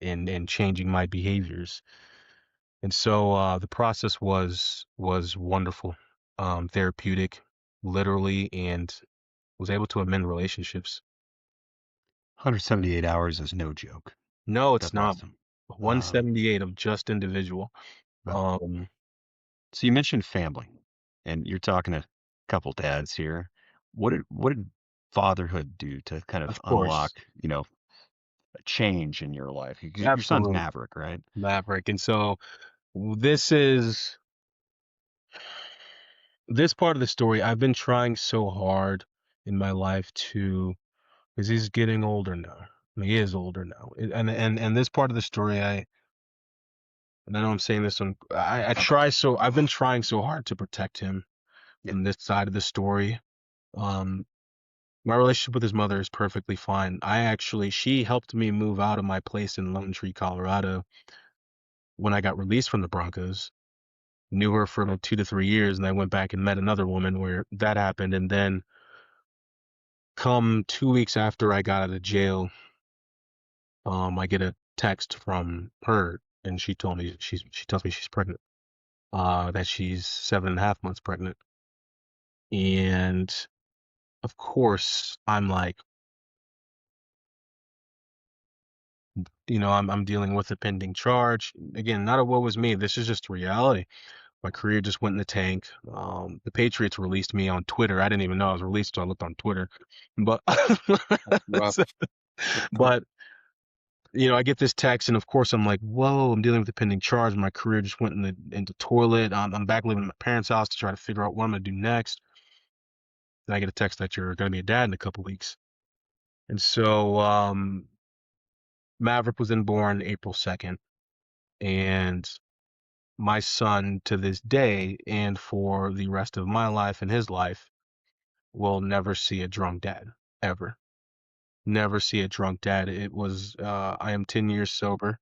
B: and changing my behaviors. And so the process was wonderful, therapeutic, literally, and was able to amend relationships.
D: 178 hours is no joke.
B: No, it's
D: That's
B: not.
D: awesome. Um,
B: 178 of just individual.
D: but
B: Um,
D: so you mentioned family, and you're talking to a couple dads here. What did fatherhood do to kind of
B: of
D: unlock,
B: course,
D: a change in your life? Your son's
B: absolutely,
D: Maverick, right?
B: Maverick. And so this is this part of the story. I've been trying so hard in my life to, because he's getting older now. He is older now, and this part of the story, and I know I'm saying this on, I've been trying so hard to protect him
D: Yeah.
B: from this side of the story. Um, my relationship with his mother is perfectly fine. She helped me move out of my place in Lone Tree, Colorado when I got released from the Broncos. Knew her for about 2 to 3 years, and I went back and met another woman where that happened. And then, come 2 weeks after I got out of jail, I get a text from her, and she tells me she's pregnant. That she's 7.5 months pregnant. And of course, I'm like, I'm dealing with a pending charge. Again, not a woe was me. This is just reality. My career just went in the tank. The Patriots released me on Twitter. I didn't even know I was released until I looked on Twitter. But,
C: Rough.
B: but I get this text, and of course, I'm like, whoa, I'm dealing with a pending charge. My career just went in the toilet. I'm back living in my parents' house to try to figure out what I'm gonna do next. Then I get a text that you're gonna be a dad in a couple weeks. And so Maverick was then born April 2nd. And my son, to this day and for the rest of my life and his life, will never see a drunk dad, ever. Never see a drunk dad. I am 10 years sober,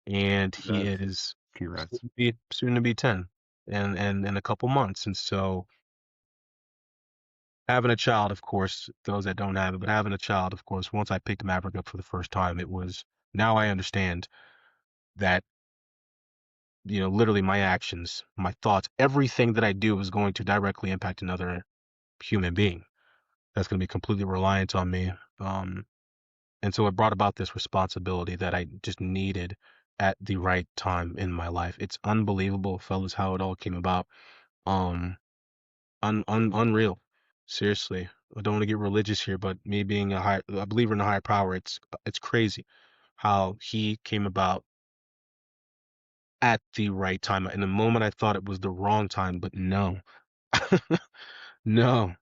B: and he
D: Congrats.
B: is
D: Congrats.
B: soon to be 10 and in a couple months. And so having a child, of course, those that don't have it, but having a child, of course, once I picked Maverick up for the first time, now I understand that, literally my actions, my thoughts, everything that I do is going to directly impact another human being that's going to be completely reliant on me. Um, and so it brought about this responsibility that I just needed at the right time in my life. It's unbelievable, fellas, how it all came about. Um, unreal. Seriously. I don't want to get religious here, but me being a believer in a higher power, it's crazy how he came about at the right time. In the moment I thought it was the wrong time, but no. No.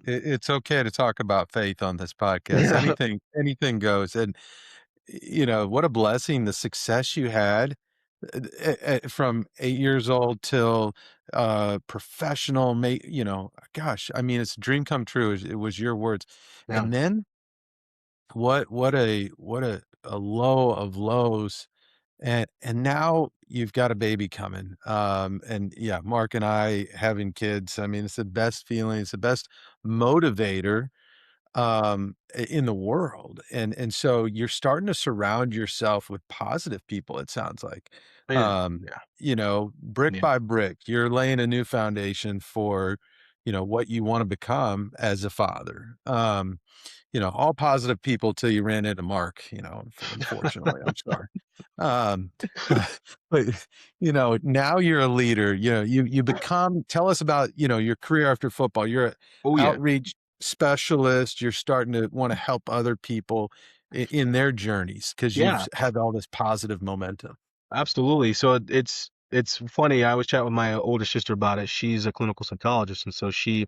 C: It's okay to talk about faith on this podcast. Anything goes. And what a blessing, the success you had from 8 years old till professional. Gosh, I mean, it's a dream come true. It was your words.
B: Yeah.
C: And then what a low of lows. And now you've got a baby coming. And yeah, Mark and I having kids, I mean, it's the best feeling, it's the best motivator in the world. And so you're starting to surround yourself with positive people, it sounds like.
B: Yeah. Yeah.
C: Brick
B: Yeah.
C: by brick, you're laying a new foundation for what you want to become as a father. All positive people till you ran into Mark, unfortunately, I'm sorry. Um, but, now you're a leader, you become, tell us about, your career after football. You're an
B: Oh yeah.
C: outreach specialist. You're starting to want to help other people in their journeys because you've
B: Yeah,
C: had all this positive momentum.
B: absolutely. So it's funny. I was chatting with my older sister about it. She's a clinical psychologist, and so she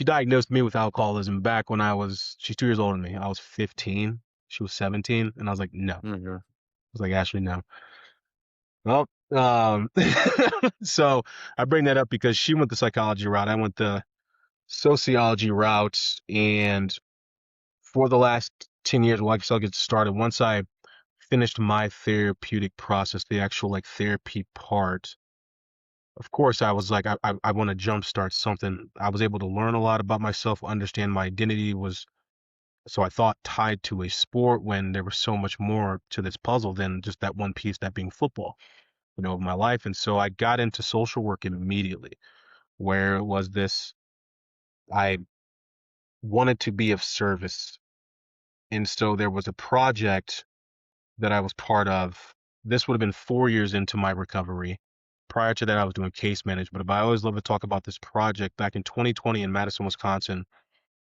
B: diagnosed me with alcoholism back when she's 2 years older than me. I was 15. She was 17, and I was like, no. I
C: Mhm.
B: was like, Ashley, no. Well, so I bring that up because she went the psychology route. I went the sociology route, and for the last 10 years, well, I guess I'll get started. Once I finished my therapeutic process, the actual like therapy part, of course, I was like, I want to jumpstart something. I was able to learn a lot about myself, understand my identity was, so I thought tied to a sport when there was so much more to this puzzle than just that one piece, that being football, of my life. And so I got into social work immediately, where it was this, I wanted to be of service. And so there was a project that I was part of. This would have been 4 years into my recovery. Prior to that, I was doing case management, but I always love to talk about this project back in 2020 in Madison, Wisconsin,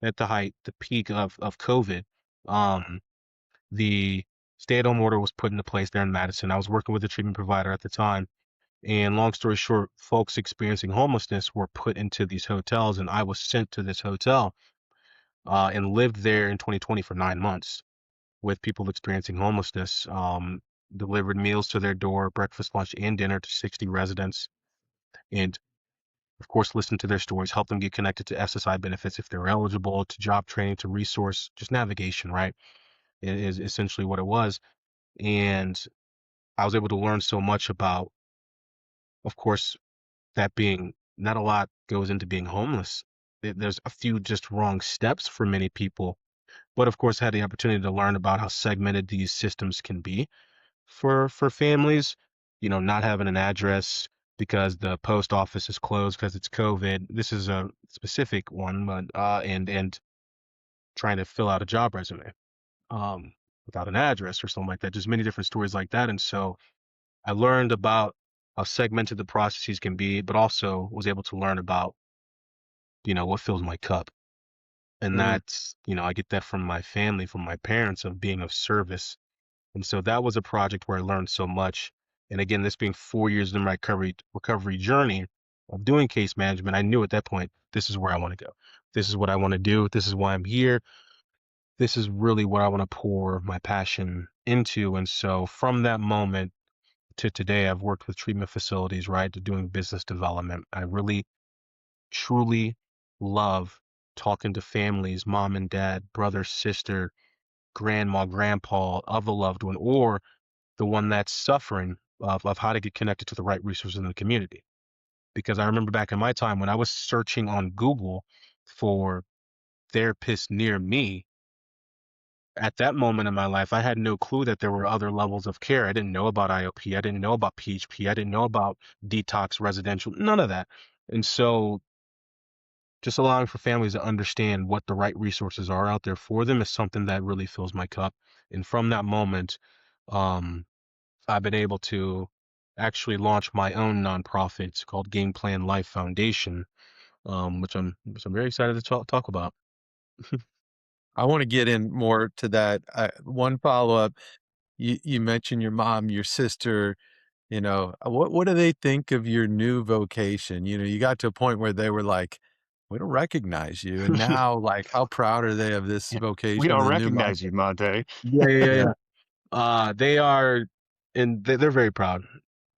B: at the peak of COVID. Um, the stay-at-home order was put into place there in Madison. I was working with a treatment provider at the time. And long story short, folks experiencing homelessness were put into these hotels, and I was sent to this hotel and lived there in 2020 for 9 months with people experiencing homelessness. Delivered meals to their door, breakfast, lunch, and dinner to 60 residents, and of course, listened to their stories, help them get connected to SSI benefits if they're eligible, to job training, to resource, just navigation, right? It is essentially what it was. And I was able to learn so much about, of course, that being not a lot goes into being homeless. There's a few just wrong steps for many people, but of course, had the opportunity to learn about how segmented these systems can be for families, not having an address because the post office is closed because it's COVID. This is a specific one, but and trying to fill out a job resume um without an address or something like that. Just many different stories like that. And so I learned about how segmented the processes can be, but also was able to learn about, what fills my cup. And
C: Mhm.
B: that's, I get that from my family, from my parents, of being of service. And so that was a project where I learned so much. And again, this being 4 years in my recovery journey of doing case management, I knew at that point, this is where I want to go. This is what I want to do. This is why I'm here. This is really what I want to pour my passion into. And so from that moment to today, I've worked with treatment facilities, right, to doing business development. I really, truly love talking to families, mom and dad, brother, sister, grandma, grandpa of a loved one, or the one that's suffering of how to get connected to the right resources in the community. Because I remember back in my time when I was searching on Google for therapists near me, at that moment in my life, I had no clue that there were other levels of care. I didn't know about IOP. I didn't know about PHP. I didn't know about detox residential, none of that. And so just allowing for families to understand what the right resources are out there for them is something that really fills my cup. And from that moment, um, I've been able to actually launch my own nonprofit. It's called Game Plan Life Foundation, which I'm very excited to talk about.
C: I want to get in more to that. One follow up. You mentioned your mom, your sister. What do they think of your new vocation? You got to a point where they were like, "We don't recognize you," and now, like, how proud are they of this
B: Yeah.
D: We
C: vocation,
D: don't
C: the new
D: recognize
C: Montee?
D: you, Montee.
B: Yeah, yeah, yeah,
C: Yeah.
B: yeah. They are, and they're very proud,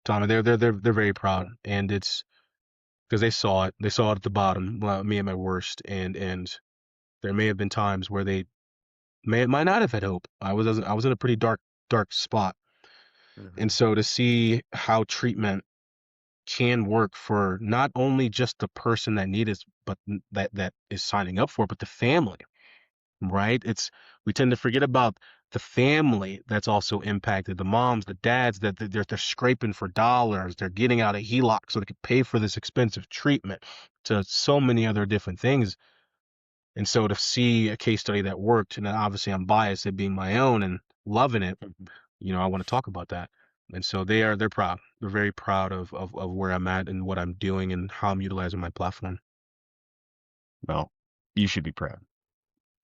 B: Tommy. They're very proud, and it's because they saw it. They saw it at the bottom, me at my worst, and there may have been times where they might not have had hope. I was in a pretty dark spot, and
C: Mhm.
B: so to see how treatment can work for not only just the person that needs it, but that is signing up for it, but the family. right? We tend to forget about the family that's also impacted, the moms, the dads that they're scraping for dollars, they're getting out of HELOC so they can pay for this expensive treatment, to so many other different things. And so to see a case study that worked, and obviously I'm biased, it being my own and loving it, I want to talk about that. And so they're proud. They're very proud of where I'm at and what I'm doing and how I'm utilizing my platform.
D: Well, you should be proud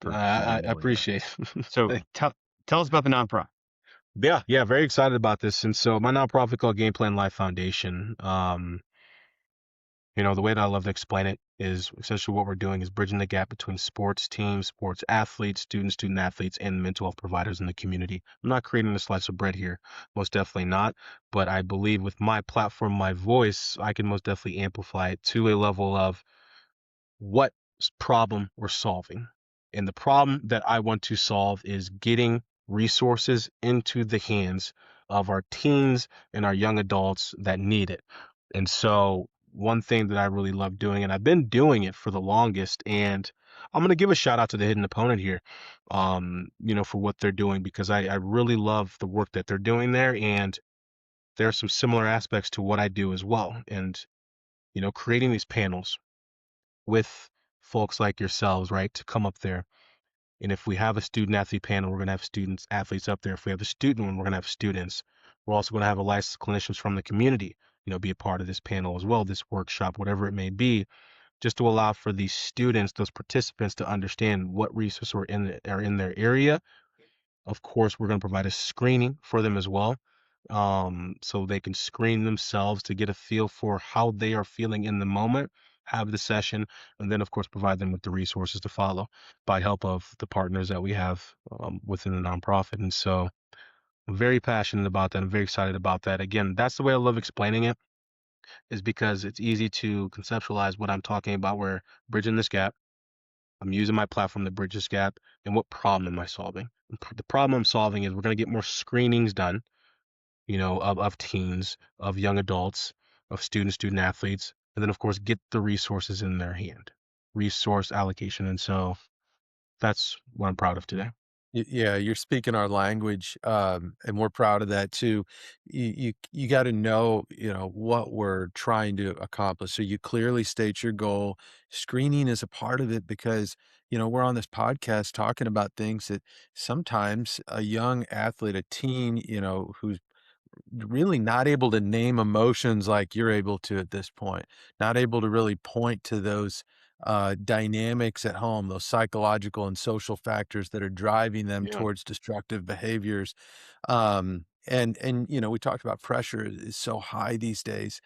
D: for
B: I
D: them doing that.
B: appreciate it.
D: So tell us about the nonprofit.
B: Yeah, very excited about this. And so my nonprofit called Game Plan Life Foundation, the way that I love to explain it is essentially what we're doing is bridging the gap between sports teams, sports athletes, student athletes, and mental health providers in the community. I'm not creating a slice of bread here, most definitely not. But I believe with my platform, my voice, I can most definitely amplify it to a level of what problem we're solving. And the problem that I want to solve is getting resources into the hands of our teens and our young adults that need it. And so one thing that I really love doing, and I've been doing it for the longest, and I'm going to give a shout out to the hidden opponent here, for what they're doing, because I really love the work that they're doing there. And there are some similar aspects to what I do as well. And, creating these panels with folks like yourselves, right, to come up there. And if we have a student athlete panel, we're going to have students, athletes up there. If we have a student one, we're going to have students. We're also going to have a licensed clinicians from the community, be a part of this panel as well, this workshop, whatever it may be, just to allow for these students, those participants, to understand what resources are in their area. Of course, we're going to provide a screening for them as well, so they can screen themselves to get a feel for how they are feeling in the moment, have the session, and then, of course, provide them with the resources to follow by help of the partners that we have within the nonprofit. And so I'm very passionate about that. I'm very excited about that. Again, that's the way I love explaining it, is because it's easy to conceptualize what I'm talking about. We're bridging this gap. I'm using my platform to bridge this gap. And what problem am I solving? The problem I'm solving is we're going to get more screenings done, of teens, of young adults, of student athletes, and then, of course, get the resources in their hand, resource allocation. And so that's what I'm proud of today.
C: Yeah, you're speaking our language, and we're proud of that too. You got to know, what we're trying to accomplish. So you clearly state your goal. Screening is a part of it because, we're on this podcast talking about things that sometimes a young athlete, a teen, who's really not able to name emotions like you're able to at this point, not able to really point to those dynamics at home, those psychological and social factors that are driving them
B: Yeah.
C: towards destructive behaviors. And we talked about pressure is so high these days.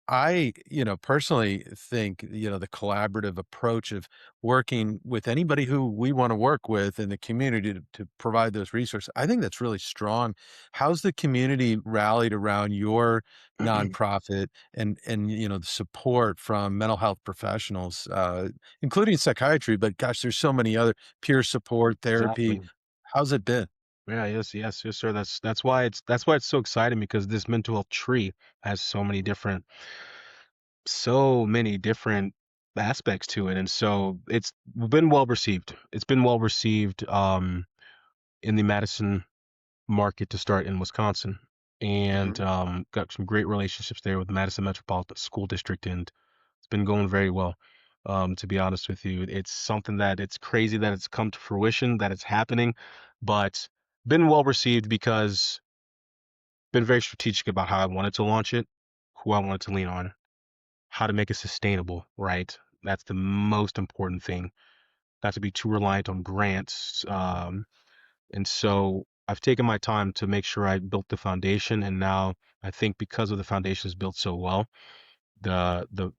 C: I, personally think, the collaborative approach of working with anybody who we want to work with in the community to provide those resources, I think that's really strong. How's the community rallied around your nonprofit and the support from mental health professionals, including psychiatry, but gosh, there's so many other peer support, therapy.
B: Exactly.
C: How's it been?
B: Yeah, yes, sir. That's why it's so exciting, because this mental health tree has so many different aspects to it. And so it's been well received. It's been well received in the Madison market to start in Wisconsin. And got some great relationships there with the Madison Metropolitan School District, and it's been going very well. To be honest with you, it's something that it's crazy that it's come to fruition, that it's happening, but been well received because been very strategic about how I wanted to launch it, who I wanted to lean on, how to make it sustainable, right? That's the most important thing. Not to be too reliant on grants. And so I've taken my time to make sure I built the foundation, and now I think because of the foundation is built so well, the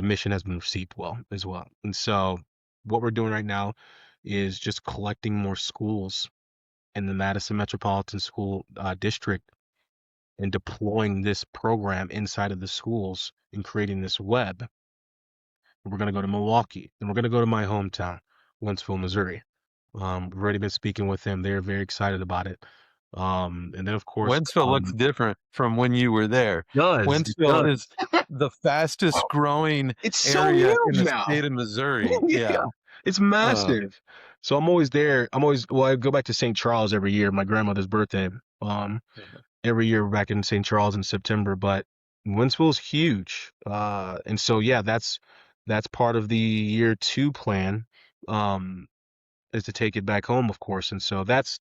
B: mission has been received well as well. And so what we're doing right now is just collecting more schools in the Madison Metropolitan School District and deploying this program inside of the schools and creating this web. We're going to go to Milwaukee, and we're going to go to my hometown, Wentzville, Missouri. We've already been speaking with them. They're very excited about it. And then, of course,
C: Wentzville looks different from when you were there.
B: it
C: Wentzville
B: does.
C: is the fastest growing
B: It's so
C: area in
B: huge
C: the
B: now.
C: state of Missouri.
B: Yeah.
C: Yeah.
B: It's massive. So I'm always there. Well, I go back to St. Charles every year, my grandmother's birthday. Every year back in St. Charles in September, but Wentzville's huge. And so, yeah, that's part of the year 2 plan, is to take it back home, of course. And so that's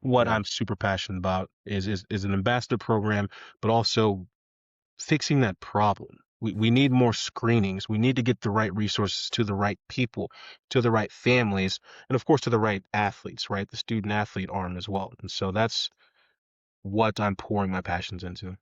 B: what
C: Yeah.
B: I'm super passionate about is an ambassador program, but also fixing that problem. We need more screenings. We need to get the right resources to the right people, to the right families, and of course to the right athletes, right? The student athlete arm as well. And so that's what I'm pouring my passions into.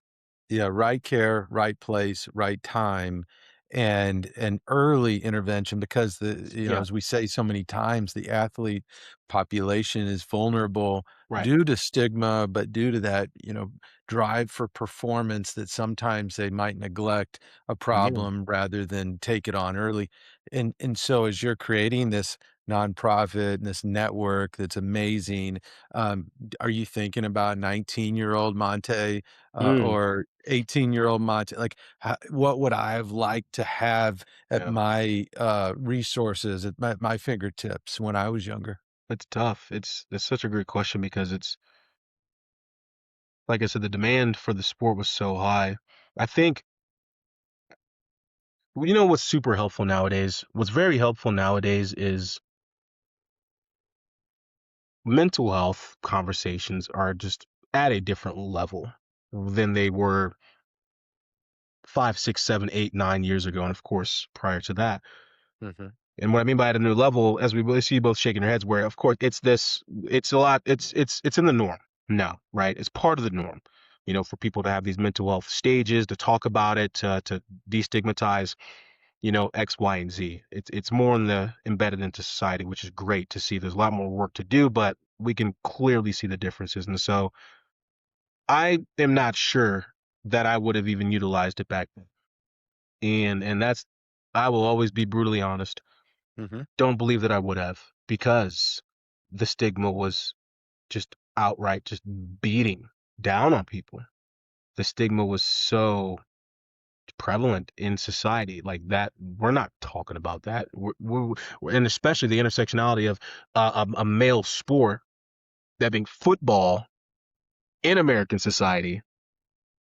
C: Yeah, right care, right place, right time, and an early intervention because
B: Yeah,
C: as we say so many times, the athlete population is vulnerable
B: right.
C: due to stigma, but due to that, drive for performance that sometimes they might neglect a
B: Yeah.
C: problem rather than take it on early. And so as you're creating this nonprofit and this network that's amazing, are you thinking about 19-year-old Montee
B: Mm,
C: or 18-year-old Monte, like, what would I have liked to have at
B: yeah.
C: my, resources, at my fingertips when I was younger?
B: It's tough. It's such a great question because it's like I said, the demand for the sport was so high. I think what's super helpful nowadays? What's very helpful nowadays is mental health conversations are just at a different level than they were 5, 6, 7, 8, 9 years ago, and of course prior to that.
C: Mhm.
B: And what I mean by at a new level, as we really see you both shaking your heads, where of course it's a lot, it's in the norm now, right? It's part of the norm, for people to have these mental health stages, to talk about it, to destigmatize, X, Y, and Z. It's more in the embedded into society, which is great to see. There's a lot more work to do, but we can clearly see the differences. And so I am not sure that I would have even utilized it back then. And that's I will always be brutally honest.
C: Mhm.
B: Don't believe that I would have because the stigma was just outright just beating down on people. The stigma was so prevalent in society like that. We're not talking about that. And especially the intersectionality of a male sport, that being football in American society,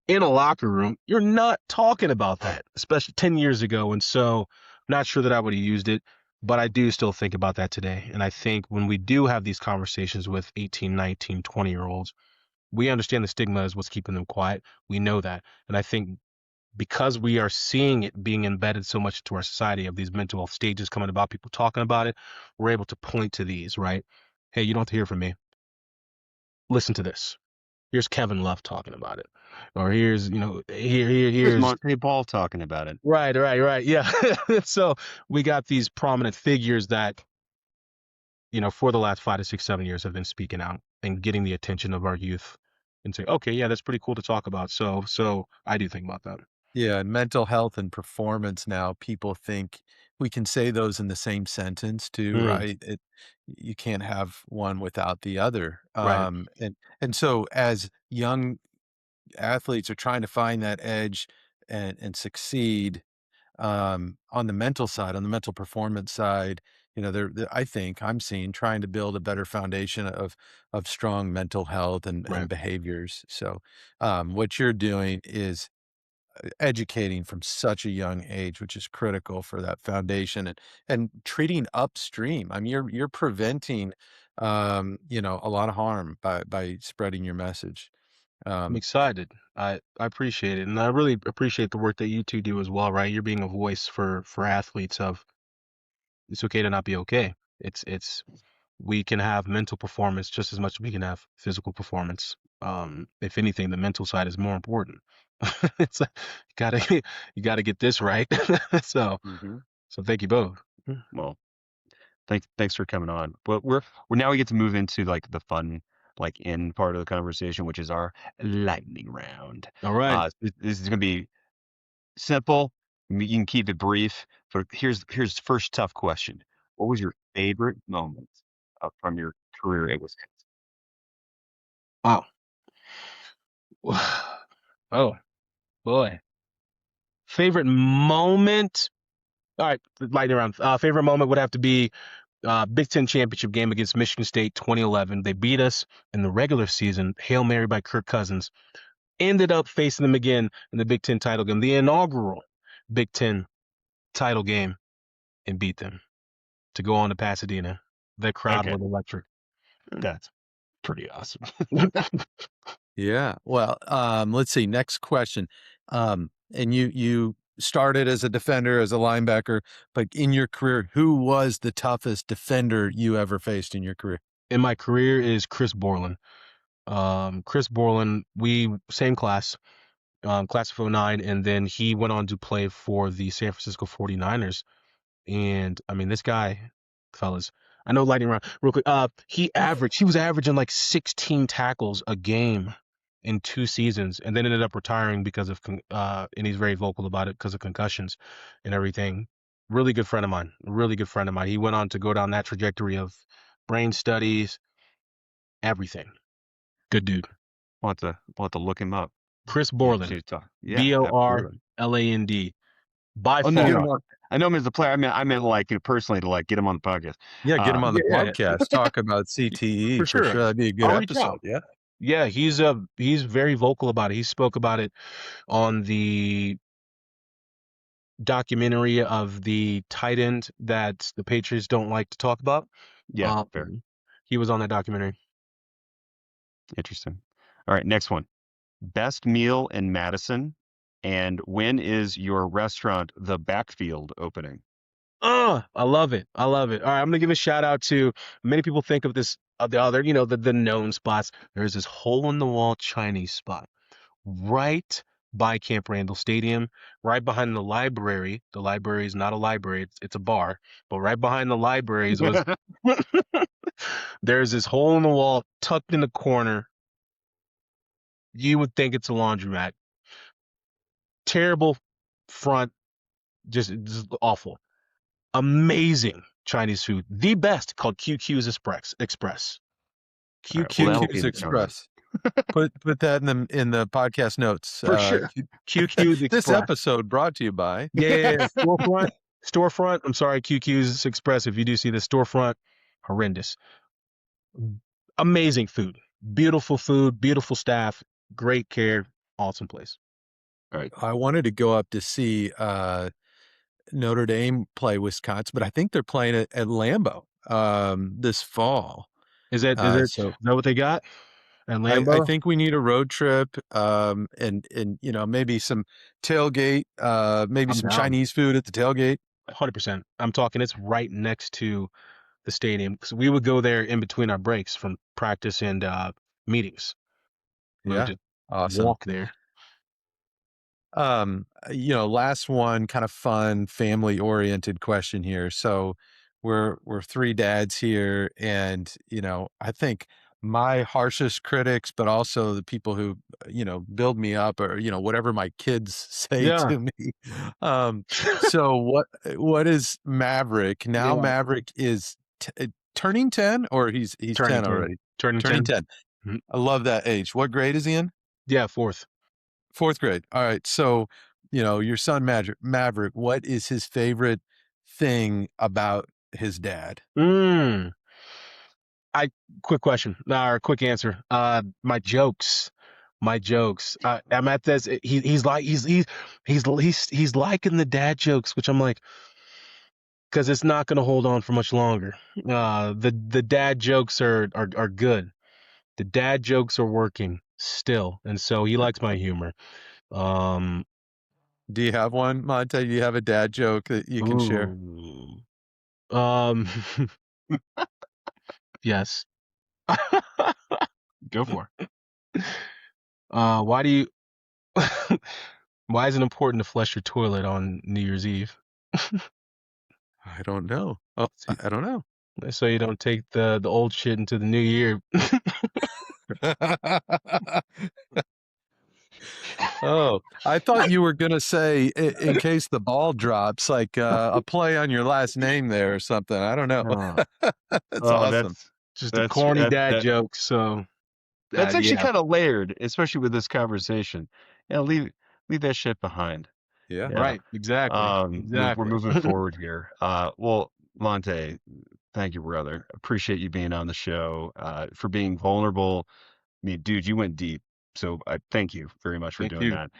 B: in a locker room. You're not talking about that, especially 10 years ago. And so I'm not sure that I would have used it, but I do still think about that today. And I think when we do have these conversations with 18, 19, 20-year-olds, we understand the stigma is what's keeping them quiet. We know that. And I think because we are seeing it being embedded so much into our society of these mental health stages coming about, people talking about it, we're able to point to these, right? Hey, you don't have to hear from me. Listen to this. Here's Kevin Love talking about it. Or
D: Here's
B: here's
D: Montee Ball talking about it.
B: right. Yeah. So we got these prominent figures that, for the last 5 to 6, 7 years have been speaking out and getting the attention of our youth and say, okay, yeah, that's pretty cool to talk about. So I do think about that.
C: Yeah, and mental health and performance now, people think we can say those in the same sentence too,
B: Mm,
C: right? You can't have one without the other.
B: right.
C: And so as young athletes are trying to find that edge and succeed, on the mental side, on the mental performance side, I think I'm seeing trying to build a better foundation of strong mental health and
B: Right.
C: behaviors. So, what you're doing is educating from such a young age, which is critical for that foundation and treating upstream. I mean, you're preventing, a lot of harm by spreading your message.
B: I'm
C: Um,
B: excited. I appreciate it. And I really appreciate the work that you two do as well, right? You're being a voice for athletes of it's okay to not be okay. It's we can have mental performance just as much as we can have physical performance. If anything, the mental side is more important. It's like, you gotta get this right. so
D: hmm
B: so thank you both.
D: Well, thanks for coming on. But we're now we get to move into like the fun, like end part of the conversation, which is our lightning round.
B: All right.
D: This is gonna be simple. You can keep it brief. But here's the first tough question. What was your favorite moment from your career at Wisconsin?
B: Wow. Oh boy. Favorite moment? All right, lightning round. Favorite moment would have to be Big Ten championship game against Michigan State 2011. They beat us in the regular season. Hail Mary by Kirk Cousins. Ended up facing them again in the Big Ten title game, the inaugural Big Ten title game, and beat them to go on to Pasadena. The crowd
D: Okay.
B: was electric.
D: That's pretty awesome.
C: Yeah. Well, let's see. Next question. And you started as a defender, as a linebacker, but in your career, who was the toughest defender you ever faced in your career?
B: In my career is Chris Borland. Chris Borland, we same class, class of 09, and then he went on to play for the San Francisco 49ers. And I mean, this guy, fellas, I know lightning round real quick. He was averaging like 16 tackles a game in 2 seasons, and then ended up retiring because of and he's very vocal about it because of concussions and everything. Really good friend of mine. Really good friend of mine. He went on to go down that trajectory of brain studies, everything. Good dude.
D: We'll have to look him up.
B: Chris Borland.
D: Yeah,
B: Borland. By
D: Oh,
B: far.
D: no, I know him as a player. I meant like personally to like get him on the podcast.
C: Yeah, get him on the
B: yeah.
C: podcast. Talk about CTE
B: For sure.
C: That'd be a good
B: I'll reach
C: episode.
B: out.
C: Yeah.
B: Yeah, he's very vocal about it. He spoke about it on the documentary of the tight end that the Patriots don't like to talk about.
D: Yeah, fair.
B: He was on that documentary.
D: Interesting. All right, next one. Best meal in Madison, and when is your restaurant, The Backfield, opening?
B: I love it. All right, I'm gonna give a shout out to many people think of this the other, the known spots. There's this hole in the wall Chinese spot right by Camp Randall Stadium, right behind the library. The library is not a library, it's a bar, but right behind the libraries was there's this hole in the wall tucked in the corner. You would think it's a laundromat. Terrible front, just awful. Amazing Chinese food, the best, called QQ's Express.
C: QQ's Express. Put that in the podcast notes.
B: For sure. QQ's Express.
C: This episode brought to you by
B: Storefront. I'm sorry, QQ's Express. If you do see the storefront, horrendous. Amazing food, beautiful staff, great care, awesome place.
D: All right.
C: I wanted to go up to see Notre Dame play Wisconsin, but I think they're playing at Lambeau this fall.
B: Is that what they got at Lambeau?
C: I think we need a road trip, and maybe some tailgate, maybe some Chinese food at the tailgate.
B: 100%. I'm talking. It's right next to the stadium, because we would go there in between our breaks from practice and meetings. We would just
C: awesome.
B: walk there.
C: Last one, kind of fun, family-oriented question here. So we're 3 dads here, and I think my harshest critics, but also the people who build me up, or whatever my kids say to me. So what is Maverick now? Yeah. Maverick is turning 10, or he's 10 already.
B: Turning 10.
C: Mm-hmm. I love that age. What grade is he in?
B: Yeah, 4th
C: grade. All right. So, your son Maverick, what is his favorite thing about his dad?
B: Quick question, or quick answer. My jokes. I'm at this. He's liking the dad jokes, which I'm like, because it's not going to hold on for much longer. The dad jokes are good. The dad jokes are working still, and so he likes my humor.
C: Do you have one, Montee? Do you have a dad joke that you can share?
B: Yes.
D: Go for it.
B: Why is it important to flush your toilet on New Year's Eve?
C: I don't know. Oh, I don't know.
B: So you don't take the old shit into the new year.
C: Oh, I thought you were going to say, in case the ball drops, like a play on your last name there or something. I don't know. That's awesome.
B: That's just a corny dad joke. So
D: that's actually kind of layered, especially with this conversation. Yeah, leave that shit behind.
C: Yeah.
D: Yeah.
B: Right. Exactly.
D: We're
B: Exactly.
D: moving forward here. Well, Montee, thank you, brother. Appreciate you being on the show, for being vulnerable. I mean, dude, you went deep. So I thank you very much for
B: Thank
D: doing
B: you.
D: that.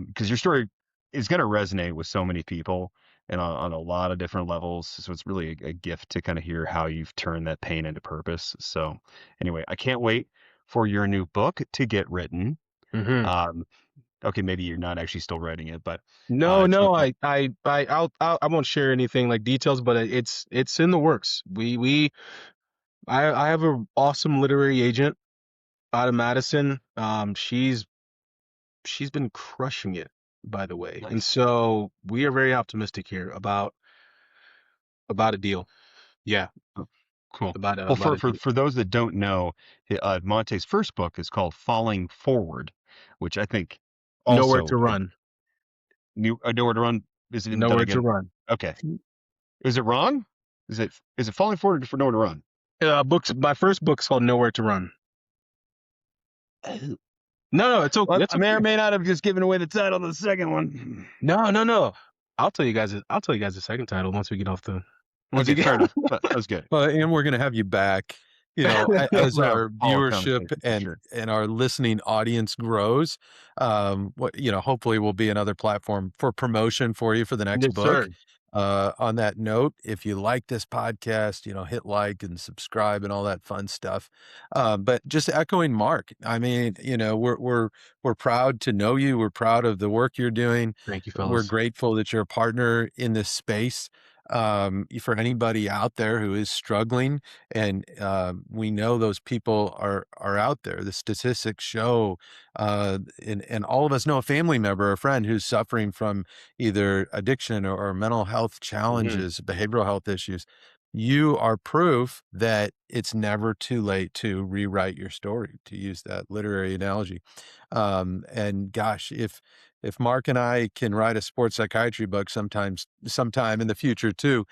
D: Because your story is going to resonate with so many people and on a lot of different levels. So it's really a gift to kind of hear how you've turned that pain into purpose. So anyway, I can't wait for your new book to get written.
B: Hmm.
D: Um, okay, maybe you're not actually still writing it, but
B: No,
D: it's
B: no,
D: looking.
B: I won't share anything like details, but it's in the works. I have an awesome literary agent out of Madison. She's been crushing it, by the way, and
D: Nice.
B: so we are very optimistic here about a deal. Yeah,
D: Oh, cool. Well,
B: about
D: for
B: a deal.
D: those that don't know, Monte's first book is called Falling Forward, which I think
B: Nowhere
D: also
B: to run.
D: Nowhere to Run. Is it done
B: Nowhere to
D: again?
B: run.
D: Okay. Is it wrong? Is it Falling Forward for Nowhere to Run?
B: Books. My first book's called Nowhere to Run.
D: Oh.
B: No, no, it's okay.
D: Well,
B: It's
D: I may or
B: okay.
D: may not have just given away the title of the second one.
B: No, no, no. I'll tell you guys. I'll tell you guys the second title once we get off the. Once we
D: Okay,
B: get.
D: fair enough. That was good.
C: Well, and we're going to have you back, as
D: We'll have
C: our
D: follow-up
C: viewership
D: conversation for
C: and
D: sure.
C: our listening audience grows. Hopefully will be another platform for promotion for you for the next
B: Yes,
C: book.
B: sir.
C: On that note, if you like this podcast, hit like and subscribe and all that fun stuff. But just echoing Mark, I mean, we're proud to know you. We're proud of the work you're doing.
B: Thank you,
C: We're
B: fellas.
C: grateful that you're a partner in this space. For anybody out there who is struggling, and we know those people are out there. The statistics show, and all of us know a family member or a friend who's suffering from either addiction or mental health
B: Hmm.
C: challenges, behavioral health issues. You are proof that it's never too late to rewrite your story, to use that literary analogy. And gosh, if Mark and I can write a sports psychiatry book sometime in the future too,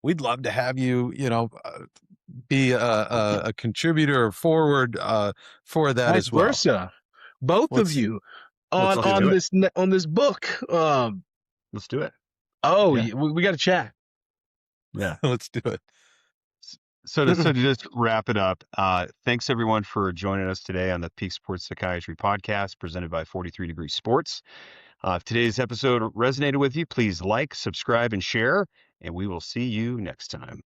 C: we'd love to have you, be
D: Yeah,
C: a contributor or forward for that
B: Vice
C: as well.
B: versa. Both of
C: Let's
B: you
C: let's do
B: on
C: it.
B: this book.
D: let's do it.
B: Oh,
D: Yeah.
B: we got to chat.
D: Yeah.
C: Let's do it.
D: So to just wrap it up, thanks everyone for joining us today on the Peak Sports Psychiatry Podcast presented by 43 Degree Sports. If today's episode resonated with you, please like, subscribe, and share, and we will see you next time.